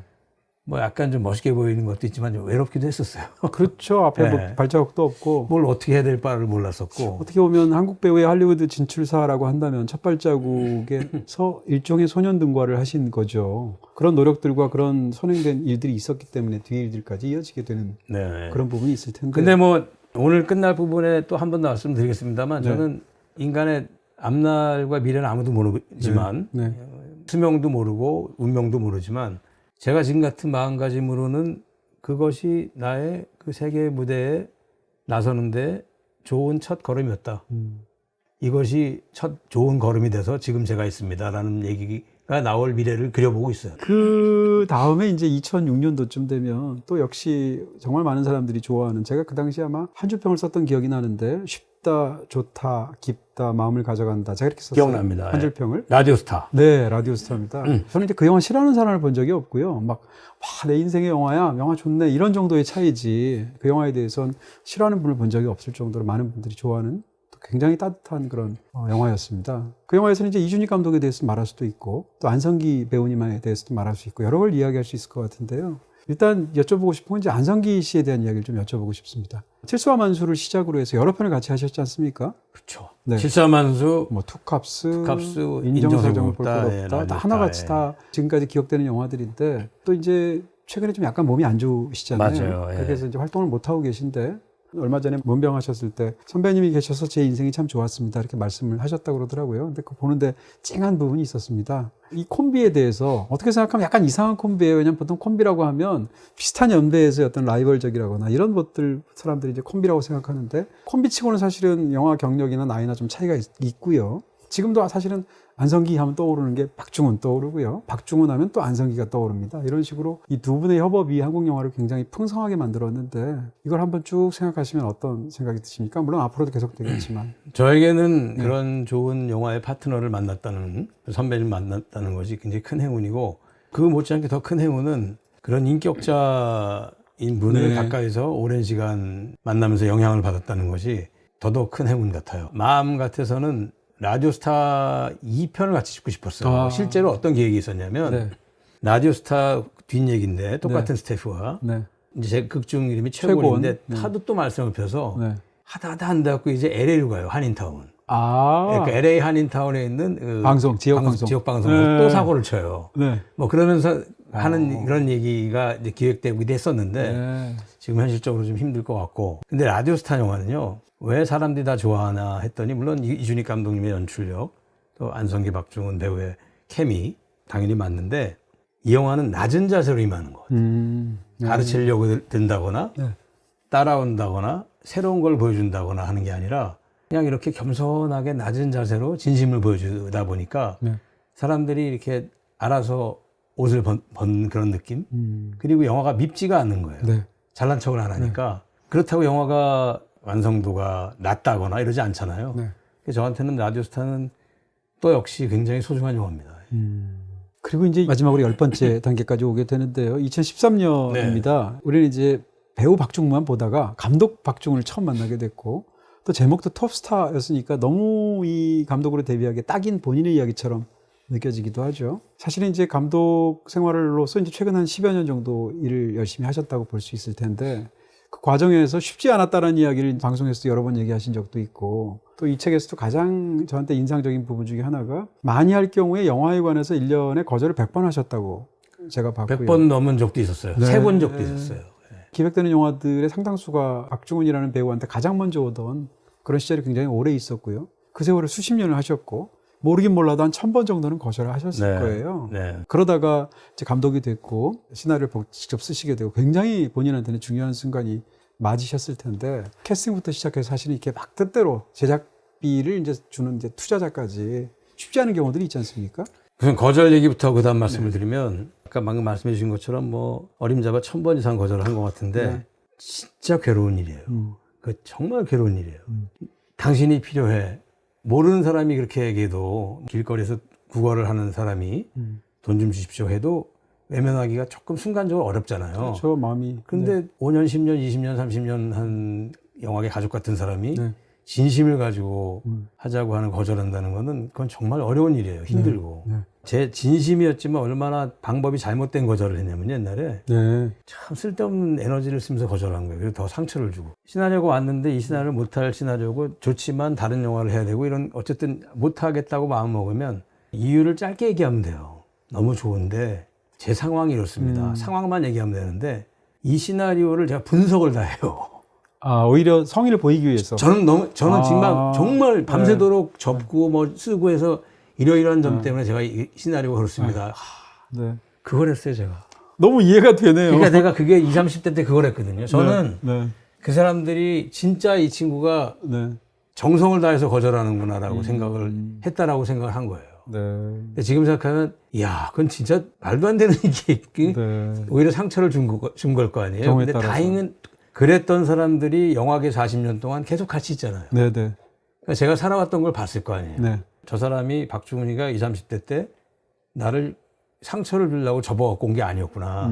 뭐 약간 좀 멋있게 보이는 것도 있지만 좀 외롭기도 했었어요. 그렇죠. 앞에 뭐 네. 발자국도 없고. 뭘 어떻게 해야 될 바를 몰랐었고. 어떻게 보면 한국 배우의 할리우드 진출사라고 한다면 첫 발자국에서 일종의 소년 등과를 하신 거죠. 그런 노력들과 그런 선행된 일들이 있었기 때문에 뒤에 일들까지 이어지게 되는 네. 그런 부분이 있을 텐데. 근데 뭐 오늘 끝날 부분에 또 한 번 더 말씀드리겠습니다만 저는 인간의 앞날과 미래는 아무도 모르지만 네. 수명도 모르고 운명도 모르지만 제가 지금 같은 마음가짐으로는 그것이 나의 그 세계 무대에 나서는데 좋은 첫 걸음이었다. 이것이 첫 좋은 걸음이 돼서 지금 제가 있습니다라는 얘기가 나올 미래를 그려보고 있어요. 그 다음에 이제 2006년도쯤 되면 또 역시 정말 많은 사람들이 좋아하는 제가 그 당시 아마 한 줄평을 썼던 기억이 나는데 쉽다, 좋다, 깊다, 마음을 가져간다. 제가 이렇게 썼어요. 기억납니다. 한 줄평을. 라디오스타. 네, 라디오스타입니다. 저는 이제 그 영화 싫어하는 사람을 본 적이 없고요. 막, 와, 내 인생의 영화야. 영화 좋네. 이런 정도의 차이지. 그 영화에 대해서는 싫어하는 분을 본 적이 없을 정도로 많은 분들이 좋아하는 또 굉장히 따뜻한 그런 영화였습니다. 그 영화에서는 이제 이준익 감독에 대해서 말할 수도 있고 또 안성기 배우님에 대해서도 말할 수 있고 여러 걸 이야기할 수 있을 것 같은데요. 일단 여쭤보고 싶은 건 이제 안성기 씨에 대한 이야기를 좀 여쭤보고 싶습니다. 칠수와 만수를 시작으로 해서 여러 편을 같이 하셨지 않습니까? 그렇죠. 네. 칠사만수, 뭐 투캅스, 투캅스, 인정사정 볼 것 인정사정 없다, 없다, 다 예, 하나같이 다 지금까지 기억되는 영화들인데 또 이제 최근에 좀 약간 몸이 안 좋으시잖아요. 맞아요. 예. 그래서 이제 활동을 못 하고 계신데 얼마 전에 문병하셨을 때 선배님이 계셔서 제 인생이 참 좋았습니다 이렇게 말씀을 하셨다고 그러더라고요. 근데 그 보는데 찡한 부분이 있었습니다. 이 콤비에 대해서 어떻게 생각하면 약간 이상한 콤비예요. 왜냐면 보통 콤비라고 하면 비슷한 연배에서 어떤 라이벌적이라거나 이런 것들 사람들이 이제 콤비라고 생각하는데 콤비치고는 사실은 영화 경력이나 나이나 좀 차이가 있고요. 지금도 사실은 안성기 하면 떠오르는 게 박중훈 떠오르고요. 박중훈 하면 또 안성기가 떠오릅니다. 이런 식으로 이 두 분의 협업이 한국 영화를 굉장히 풍성하게 만들었는데 이걸 한번 쭉 생각하시면 어떤 생각이 드십니까? 물론 앞으로도 계속 되겠지만. 저에게는 그런 좋은 영화의 파트너를 만났다는, 선배를 만났다는 것이 굉장히 큰 행운이고, 그 못지않게 더 큰 행운은 그런 인격자인 분을 네. 가까이서 오랜 시간 만나면서 영향을 받았다는 것이 더더욱 큰 행운 같아요. 마음 같아서는 라디오스타 2편을 같이 찍고 싶었어요. 아. 실제로 어떤 계획이 있었냐면, 네. 라디오스타 뒷얘기인데 똑같은 스태프와 네. 이제 제 극중 이름이 최고인데 최고인데 하도 또 말씀을 펴서 네. 하다 한다고 이제 LA로 가요. 한인타운. 아. 그러니까 LA 한인타운에 있는 그 방송, 지역 방송. 지역 방송에서 네. 또 사고를 쳐요. 네. 뭐 그러면서 하는 그런 얘기가 이제 기획되기도 했었는데 네. 지금 현실적으로 좀 힘들 것 같고. 근데 라디오스타 영화는요. 왜 사람들이 다 좋아하나 했더니 물론 이준익 감독님의 연출력, 또 안성기 박중훈 배우의 케미 당연히 맞는데 이 영화는 낮은 자세로 임하는 것 같아요. 네. 가르치려고 든다거나 네. 따라온다거나 새로운 걸 보여준다거나 하는 게 아니라 그냥 이렇게 겸손하게 낮은 자세로 진심을 보여주다 보니까 네. 사람들이 이렇게 알아서 옷을 번 그런 느낌. 그리고 영화가 밉지가 않는 거예요. 네. 잘난 척을 안 하니까. 그렇다고 영화가 완성도가 낮다거나 이러지 않잖아요. 네. 그래서 저한테는 라디오스타는 또 역시 굉장히 소중한 영화입니다. 그리고 이제 마지막으로 10번째 단계까지 오게 되는데요. 2013년입니다. 우리는 이제 배우 박중훈만 보다가 감독 박중훈을 처음 만나게 됐고 또 제목도 톱스타였으니까 너무 이 감독으로 데뷔하기에 딱인 본인의 이야기처럼 느껴지기도 하죠. 사실은 이제 감독 생활로서 이제 최근 한 10여 년 정도 일을 열심히 하셨다고 볼 수 있을 텐데 그 과정에서 쉽지 않았다는 이야기를 방송에서도 여러 번 얘기하신 적도 있고 또 이 책에서도 가장 저한테 인상적인 부분 중에 하나가 많이 할 경우에 영화에 관해서 1년에 거절을 100번 하셨다고 제가 봤고요. 100번 넘은 적도 있었어요. 네. 3번 적도 있었어요. 기획되는 영화들의 상당수가 박중훈이라는 배우한테 가장 먼저 오던 그런 시절이 굉장히 오래 있었고요. 그 세월을 수십 년을 하셨고 모르긴 몰라도 한 1000번 정도는 거절을 하셨을 네. 거예요. 네. 그러다가 이제 감독이 됐고 시나리오를 직접 쓰시게 되고 굉장히 본인한테는 중요한 순간이 맞으셨을 텐데 캐스팅부터 시작해서 사실은 이렇게 막 뜻대로 제작비를 이제 주는 이제 투자자까지 쉽지 않은 경우들이 있지 않습니까? 우선 거절 얘기부터 그다음 말씀을 드리면 아까 방금 말씀해 주신 것처럼 뭐 어림잡아 1000번 이상 거절을 한 것 같은데 진짜 괴로운 일이에요. 그 정말 괴로운 일이에요. 당신이 필요해. 모르는 사람이 그렇게 얘기해도 길거리에서 구걸을 하는 사람이 돈 좀 주십시오 해도 외면하기가 조금 순간적으로 어렵잖아요. 그렇죠, 마음이. 근데 5년, 10년, 20년, 30년 한 영화계 가족 같은 사람이 네. 진심을 가지고 하자고 하는 거절한다는 거는 그건 정말 어려운 일이에요. 힘들고. 네. 제 진심이었지만 얼마나 방법이 잘못된 거절을 했냐면 옛날에 네. 참 쓸데없는 에너지를 쓰면서 거절한 거예요. 그래서 더 상처를 주고. 시나리오가 왔는데 이 시나리오를 못할 시나리오고 좋지만 다른 영화를 해야 되고 이런 어쨌든 못하겠다고 마음먹으면 이유를 짧게 얘기하면 돼요. 너무 좋은데 제 상황이 이렇습니다. 상황만 얘기하면 되는데 이 시나리오를 제가 분석을 다 해요. 아, 오히려 성의를 보이기 위해서. 저는 정말 밤새도록 네. 접고 뭐 쓰고 해서 이러이러한 점 때문에 제가 이 시나리오가 그렇습니다. 네. 그걸 했어요, 제가. 너무 이해가 되네요. 그러니까 내가 그게 20, 30대 때 그걸 했거든요. 저는 네. 그 사람들이 진짜 이 친구가 네. 정성을 다해서 거절하는구나라고 생각을 했다라고 생각을 한 거예요. 네. 근데 지금 생각하면, 이야, 그건 진짜 말도 안 되는 얘기. 네. 오히려 상처를 준 걸 거 아니에요. 경우에 근데 따라서. 다행은 그랬던 사람들이 영화계 40년 동안 계속 같이 있잖아요. 네. 네. 그러니까 제가 살아왔던 걸 봤을 거 아니에요. 네. 저 사람이 박중훈이가 20, 30대 때 나를 상처를 주려고 접어갖고 온 게 아니었구나.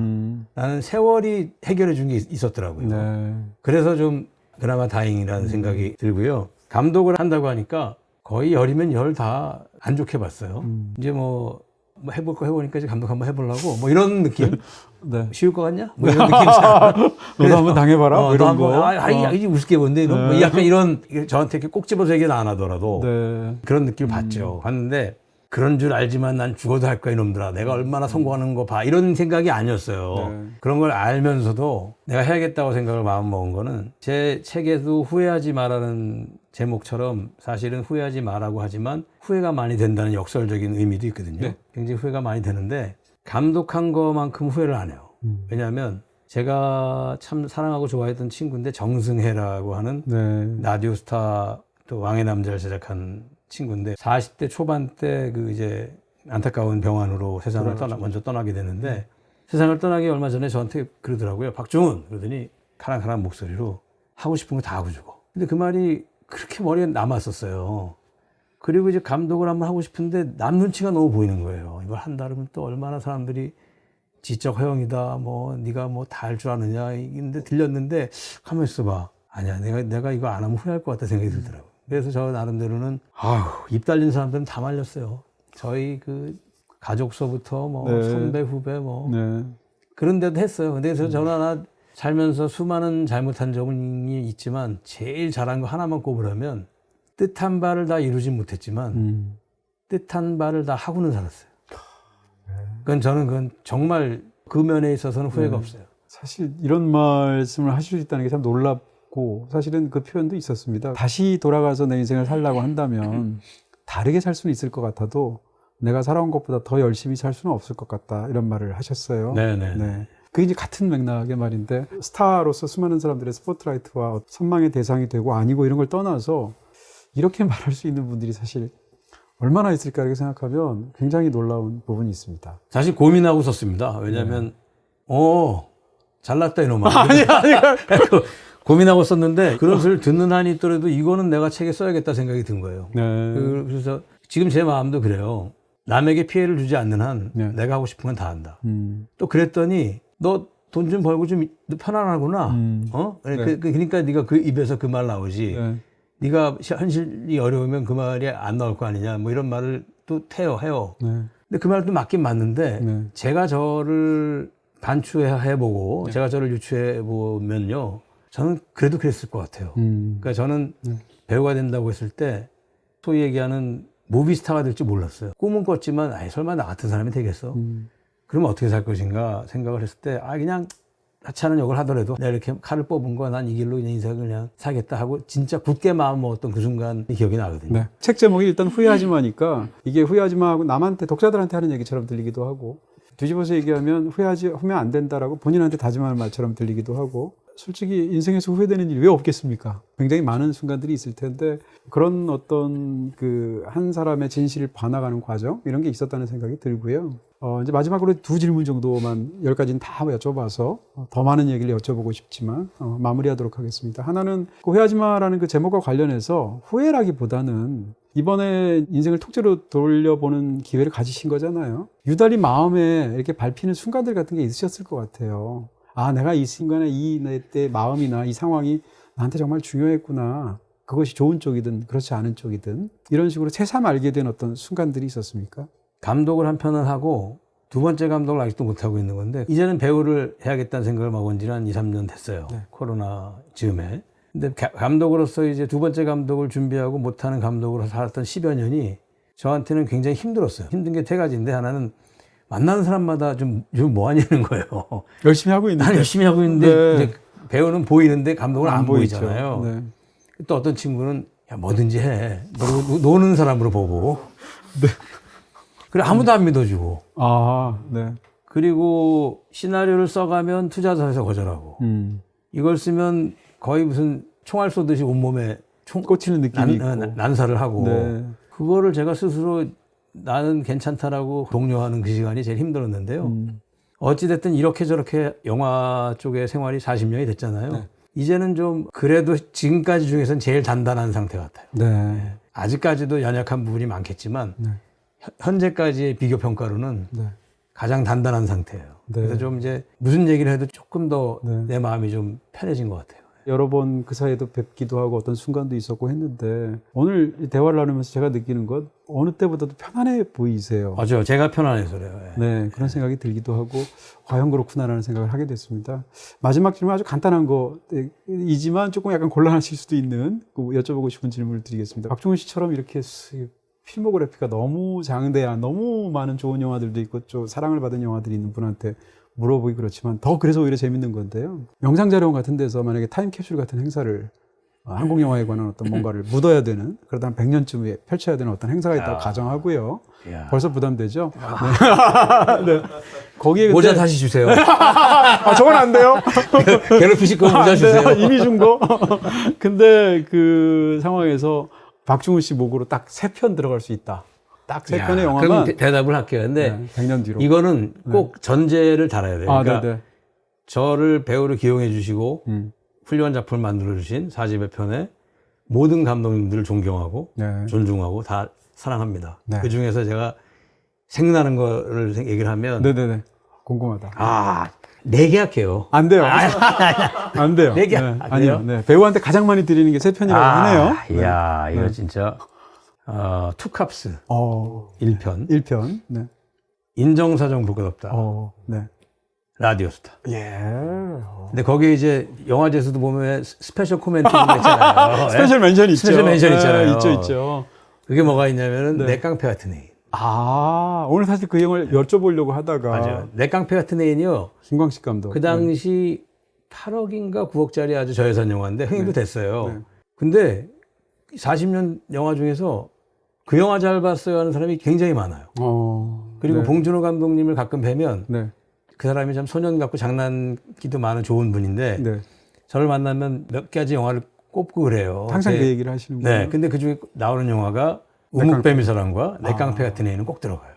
나는 세월이 해결해 준 게 있었더라고요. 네. 그래서 좀 그나마 다행이라는 생각이 들고요. 감독을 한다고 하니까 거의 열이면 열 다 안 좋게 봤어요. 이제 뭐 뭐 해볼 거 해보니까 이제 감독 한번 해보려고 뭐 이런 느낌. 네. 쉬울 것 같냐? 뭐 이런 느낌이잖아. 너도 한번 당해봐라. 뭐 너 이런 한번, 거. 이게 우습게 본데 이런 뭐 약간 이런 저한테 이렇게 꼭 집어서 얘기는 안 하더라도 네. 그런 느낌을 받죠. 봤는데 그런 줄 알지만 난 죽어도 할 거야 이놈들아. 내가 얼마나 성공하는 거 봐. 이런 생각이 아니었어요. 네. 그런 걸 알면서도 내가 해야겠다고 생각을 마음먹은 거는 제 책에도 후회하지 마라는 제목처럼 사실은 후회하지 마라고 하지만 후회가 많이 된다는 역설적인 의미도 있거든요. 네. 굉장히 후회가 많이 되는데 감독한 거만큼 후회를 안 해요. 왜냐하면 제가 참 사랑하고 좋아했던 친구인데 정승혜라고 하는 네. 라디오 스타 또 왕의 남자를 제작한 친구인데 40대 초반 때 그 이제 안타까운 병환으로 세상을 먼저 떠나게 되는데 세상을 떠나기 얼마 전에 저한테 그러더라고요. 박중훈 그러더니 카랑카랑 목소리로 하고 싶은 거 다 하고 주고. 근데 그 말이 그렇게 머리에 남았었어요. 그리고 이제 감독을 한번 하고 싶은데 남 눈치가 너무 보이는 거예요. 이걸 한다 그러면 또 얼마나 사람들이 지적 허용이다, 뭐 네가 뭐 다 할 줄 아느냐 이런데 들렸는데 가만 있어봐. 아니야, 내가 이거 안 하면 후회할 것 같다 생각이 들더라고. 그래서 저 나름대로는 입 달린 사람들은 다 말렸어요. 저희 그 가족서부터 뭐 네. 선배 후배 뭐 네. 그런 데도 했어요. 근데 그래서 저는 하나 살면서 수많은 잘못한 점이 있지만 제일 잘한 거 하나만 꼽으라면 뜻한 바를 다 이루진 못했지만 뜻한 바를 다 하고는 살았어요. 그건 정말 그 면에 있어서는 후회가 없어요. 사실 이런 말씀을 하실 수 있다는 게 참 놀랍고 사실은 그 표현도 있었습니다. 다시 돌아가서 내 인생을 살라고 한다면 다르게 살 수는 있을 것 같아도 내가 살아온 것보다 더 열심히 살 수는 없을 것 같다 이런 말을 하셨어요. 네네. 네. 그게 이제 같은 맥락의 말인데 스타로서 수많은 사람들의 스포트라이트와 선망의 대상이 되고 아니고 이런 걸 떠나서 이렇게 말할 수 있는 분들이 사실 얼마나 있을까 이렇게 생각하면 굉장히 놀라운 부분이 있습니다. 사실 고민하고 썼습니다. 왜냐하면 잘났다 이놈아. 고민하고 썼는데 그런 소리를 듣는 한이 있더라도 이거는 내가 책에 써야겠다 생각이 든 거예요. 네. 그래서 지금 제 마음도 그래요. 남에게 피해를 주지 않는 한 네. 내가 하고 싶은 건 다 한다. 또 그랬더니 너 돈 좀 벌고 좀 편안하구나. 네. 그러니까 네가 그 입에서 그 말 나오지. 네. 네가 현실이 어려우면 그 말이 안 나올 거 아니냐. 뭐 이런 말을 또 해요. 네. 근데 그 말도 맞긴 맞는데 네. 제가 저를 반추해보고 제가 저를 유추해보면요. 저는 그래도 그랬을 것 같아요. 그러니까 저는 배우가 된다고 했을 때 소위 얘기하는 무비스타가 될지 몰랐어요. 꿈은 꿨지만 설마 나 같은 사람이 되겠어? 그러면 어떻게 살 것인가 생각을 했을 때 그냥 하찮은 역을 하더라도 내가 이렇게 칼을 뽑은 거 난 이 길로 그냥 인생을 그냥 살겠다 하고 진짜 굳게 마음 먹었던 그 순간 기억이 나거든요. 네. 책 제목이 일단 후회하지 마니까 이게 후회하지 마하고 남한테 독자들한테 하는 얘기처럼 들리기도 하고 뒤집어서 얘기하면 후회하면 안 된다라고 본인한테 다짐하는 말처럼 들리기도 하고 솔직히 인생에서 후회되는 일이 왜 없겠습니까? 굉장히 많은 순간들이 있을 텐데 그런 어떤 그 한 사람의 진실을 봐나가는 과정 이런 게 있었다는 생각이 들고요. 이제 마지막으로 두 질문 정도만 10가지는 다 여쭤봐서 더 많은 얘기를 여쭤보고 싶지만 마무리하도록 하겠습니다. 하나는 그 후회하지 마라는 그 제목과 관련해서 후회라기보다는 이번에 인생을 통째로 돌려보는 기회를 가지신 거잖아요. 유달리 마음에 이렇게 밟히는 순간들 같은 게 있으셨을 것 같아요. 내가 이 순간에 내 마음이나 이 상황이 나한테 정말 중요했구나. 그것이 좋은 쪽이든 그렇지 않은 쪽이든 이런 식으로 새삼 알게 된 어떤 순간들이 있었습니까? 감독을 한 편을 하고 두 번째 감독을 아직도 못하고 있는 건데 이제는 배우를 해야겠다는 생각을 먹은 지는 한 2, 3년 됐어요. 네. 코로나 즈음에. 근데 감독으로서 이제 두 번째 감독을 준비하고 못하는 감독으로 살았던 10여 년이 저한테는 굉장히 힘들었어요. 힘든 게 세 가지인데 하나는 만나는 사람마다 좀 뭐 하냐는 거예요. 열심히 하고 있는데. 난 열심히 하고 있는데 네. 이제 배우는 보이는데 감독은 안 보이죠. 보이잖아요. 네. 또 어떤 친구는 뭐든지 해. 노는 사람으로 보고. 네. 그래 아무도 안 믿어주고. 네. 그리고 시나리오를 써가면 투자사에서 거절하고. 이걸 쓰면 거의 무슨 총알 쏘듯이 온몸에 꽂히는 느낌이 있고. 난사를 하고. 네. 그거를 제가 스스로 나는 괜찮다라고 독려하는 그 시간이 제일 힘들었는데요. 어찌됐든 이렇게 저렇게 영화 쪽의 생활이 40년이 됐잖아요. 네. 이제는 좀 그래도 지금까지 중에서는 제일 단단한 상태 같아요. 네. 아직까지도 연약한 부분이 많겠지만 네. 현재까지의 비교 평가로는 네. 가장 단단한 상태예요. 네. 그래서 좀 이제 무슨 얘기를 해도 조금 더 내 네. 마음이 좀 편해진 것 같아요. 여러 번 그 사이에도 뵙기도 하고 어떤 순간도 있었고 했는데 오늘 이 대화를 나누면서 제가 느끼는 것 어느 때보다도 편안해 보이세요. 맞아요. 제가 편안해서 그래요. 예. 네, 그런 생각이 들기도 하고 과연 그렇구나라는 생각을 하게 됐습니다. 마지막 질문 아주 간단한 거이지만 조금 약간 곤란하실 수도 있는 여쭤보고 싶은 질문을 드리겠습니다. 박중훈 씨처럼 이렇게 필모그래피가 너무 장대한 너무 많은 좋은 영화들도 있고 좀 사랑을 받은 영화들이 있는 분한테 물어보기 그렇지만 더 그래서 오히려 재밌는 건데요. 영상자료원 같은 데서 만약에 타임캡슐 같은 행사를 한국 영화에 관한 어떤 뭔가를 묻어야 되는 그러다 한 100년쯤에 펼쳐야 되는 어떤 행사가 있다고 가정하고요. 야. 벌써 부담되죠? 네. 네. 거기에 근데 모자 다시 주세요. 저건 안 돼요. 괴롭히실 거면 모자 안 주세요. 돼요. 이미 준 거. 근데 그 상황에서 박중훈 씨 목으로 딱 3편 들어갈 수 있다. 딱 3편의 영화만. 그럼 대답을 할게요. 근데 100년 뒤로. 이거는 꼭 전제를 달아야 돼요. 그러니까 네네. 저를 배우로 기용해 주시고 훌륭한 작품을 만들어 주신 4집의 편에 모든 감독님들을 존경하고 네. 존중하고 다 사랑합니다. 네. 그 중에서 제가 생각나는 거를 얘기를 하면 네네네. 궁금하다. 4개 할게요. 안 돼요. 안 돼요. 네 개. 아니요. 네. 배우한테 가장 많이 드리는 게 3편이라고 하네요. 이야, 이거 진짜 투캅스 1편, 1편. 네. 인정사정 볼 것 없다. 네. 라디오스타. 예. 근데 거기에 이제 영화제에서도 보면 스페셜 코멘트가 있잖아요. 스페셜 멘션 있죠. 스페셜 멘션 있잖아요. 있죠. 그게 뭐가 있냐면은 네. 내 깡패 같은 애인. 오늘 사실 그 영화를 여쭤보려고 하다가 맞아요. 내 깡패 같은 애인이요. 김광식 감독. 그 당시 8억인가 9억짜리 아주 저예산 영화인데 흥행도 됐어요. 네. 근데 40년 영화 중에서 그 영화 잘 봤어요 하는 사람이 굉장히 많아요. 그리고 네. 봉준호 감독님을 가끔 뵈면 네. 그 사람이 참 소년 같고 장난기도 많은 좋은 분인데 네. 저를 만나면 몇 가지 영화를 꼽고 그래요. 항상 그 얘기를 하시는군요. 네. 근데 그 중에 나오는 영화가 우묵뱀의 사랑과 내 깡패 같은 애인은 꼭 들어가요.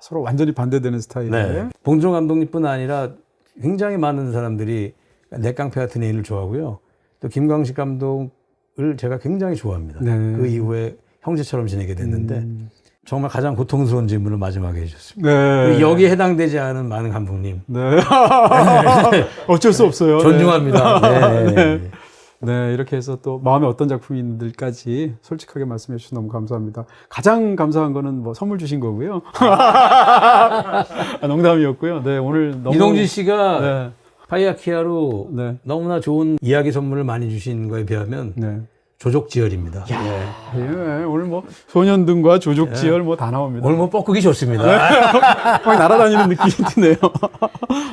서로 완전히 반대되는 스타일이에요. 네. 봉준호 감독님뿐 아니라 굉장히 많은 사람들이 내 깡패 같은 애인을 좋아하고요. 또 김광식 감독을 제가 굉장히 좋아합니다. 네. 그 이후에 형제처럼 지내게 됐는데 정말 가장 고통스러운 질문을 마지막에 해주셨습니다. 네. 그리고 여기에 해당되지 않은 많은 감독님. 네. 어쩔 수 없어요. 존중합니다. 네. 네. 네, 이렇게 해서 또 마음에 어떤 작품이 있는지까지 솔직하게 말씀해 주셔서 너무 감사합니다. 가장 감사한 거는 뭐 선물 주신 거고요. 농담이었고요. 네, 오늘 너무 이동진 씨가 네. 파이아키아로 네. 너무나 좋은 이야기 선물을 많이 주신 거에 비하면 네. 조족지혈입니다. 예, 오늘 뭐 소년등과 조족지혈 뭐 다 나옵니다. 오늘 뭐 뻐꾸기 좋습니다. 막 날아다니는 느낌이 드네요.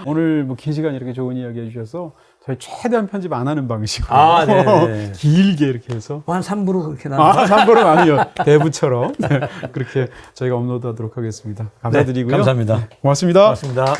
오늘 뭐 긴 시간 이렇게 좋은 이야기 해주셔서 저희 최대한 편집 안 하는 방식으로 네네. 길게 이렇게 해서 한 3부로 그렇게 나눠. 3부는 아니요. 대부처럼 네, 그렇게 저희가 업로드하도록 하겠습니다. 감사드리고요. 감사합니다. 고맙습니다. 고맙습니다.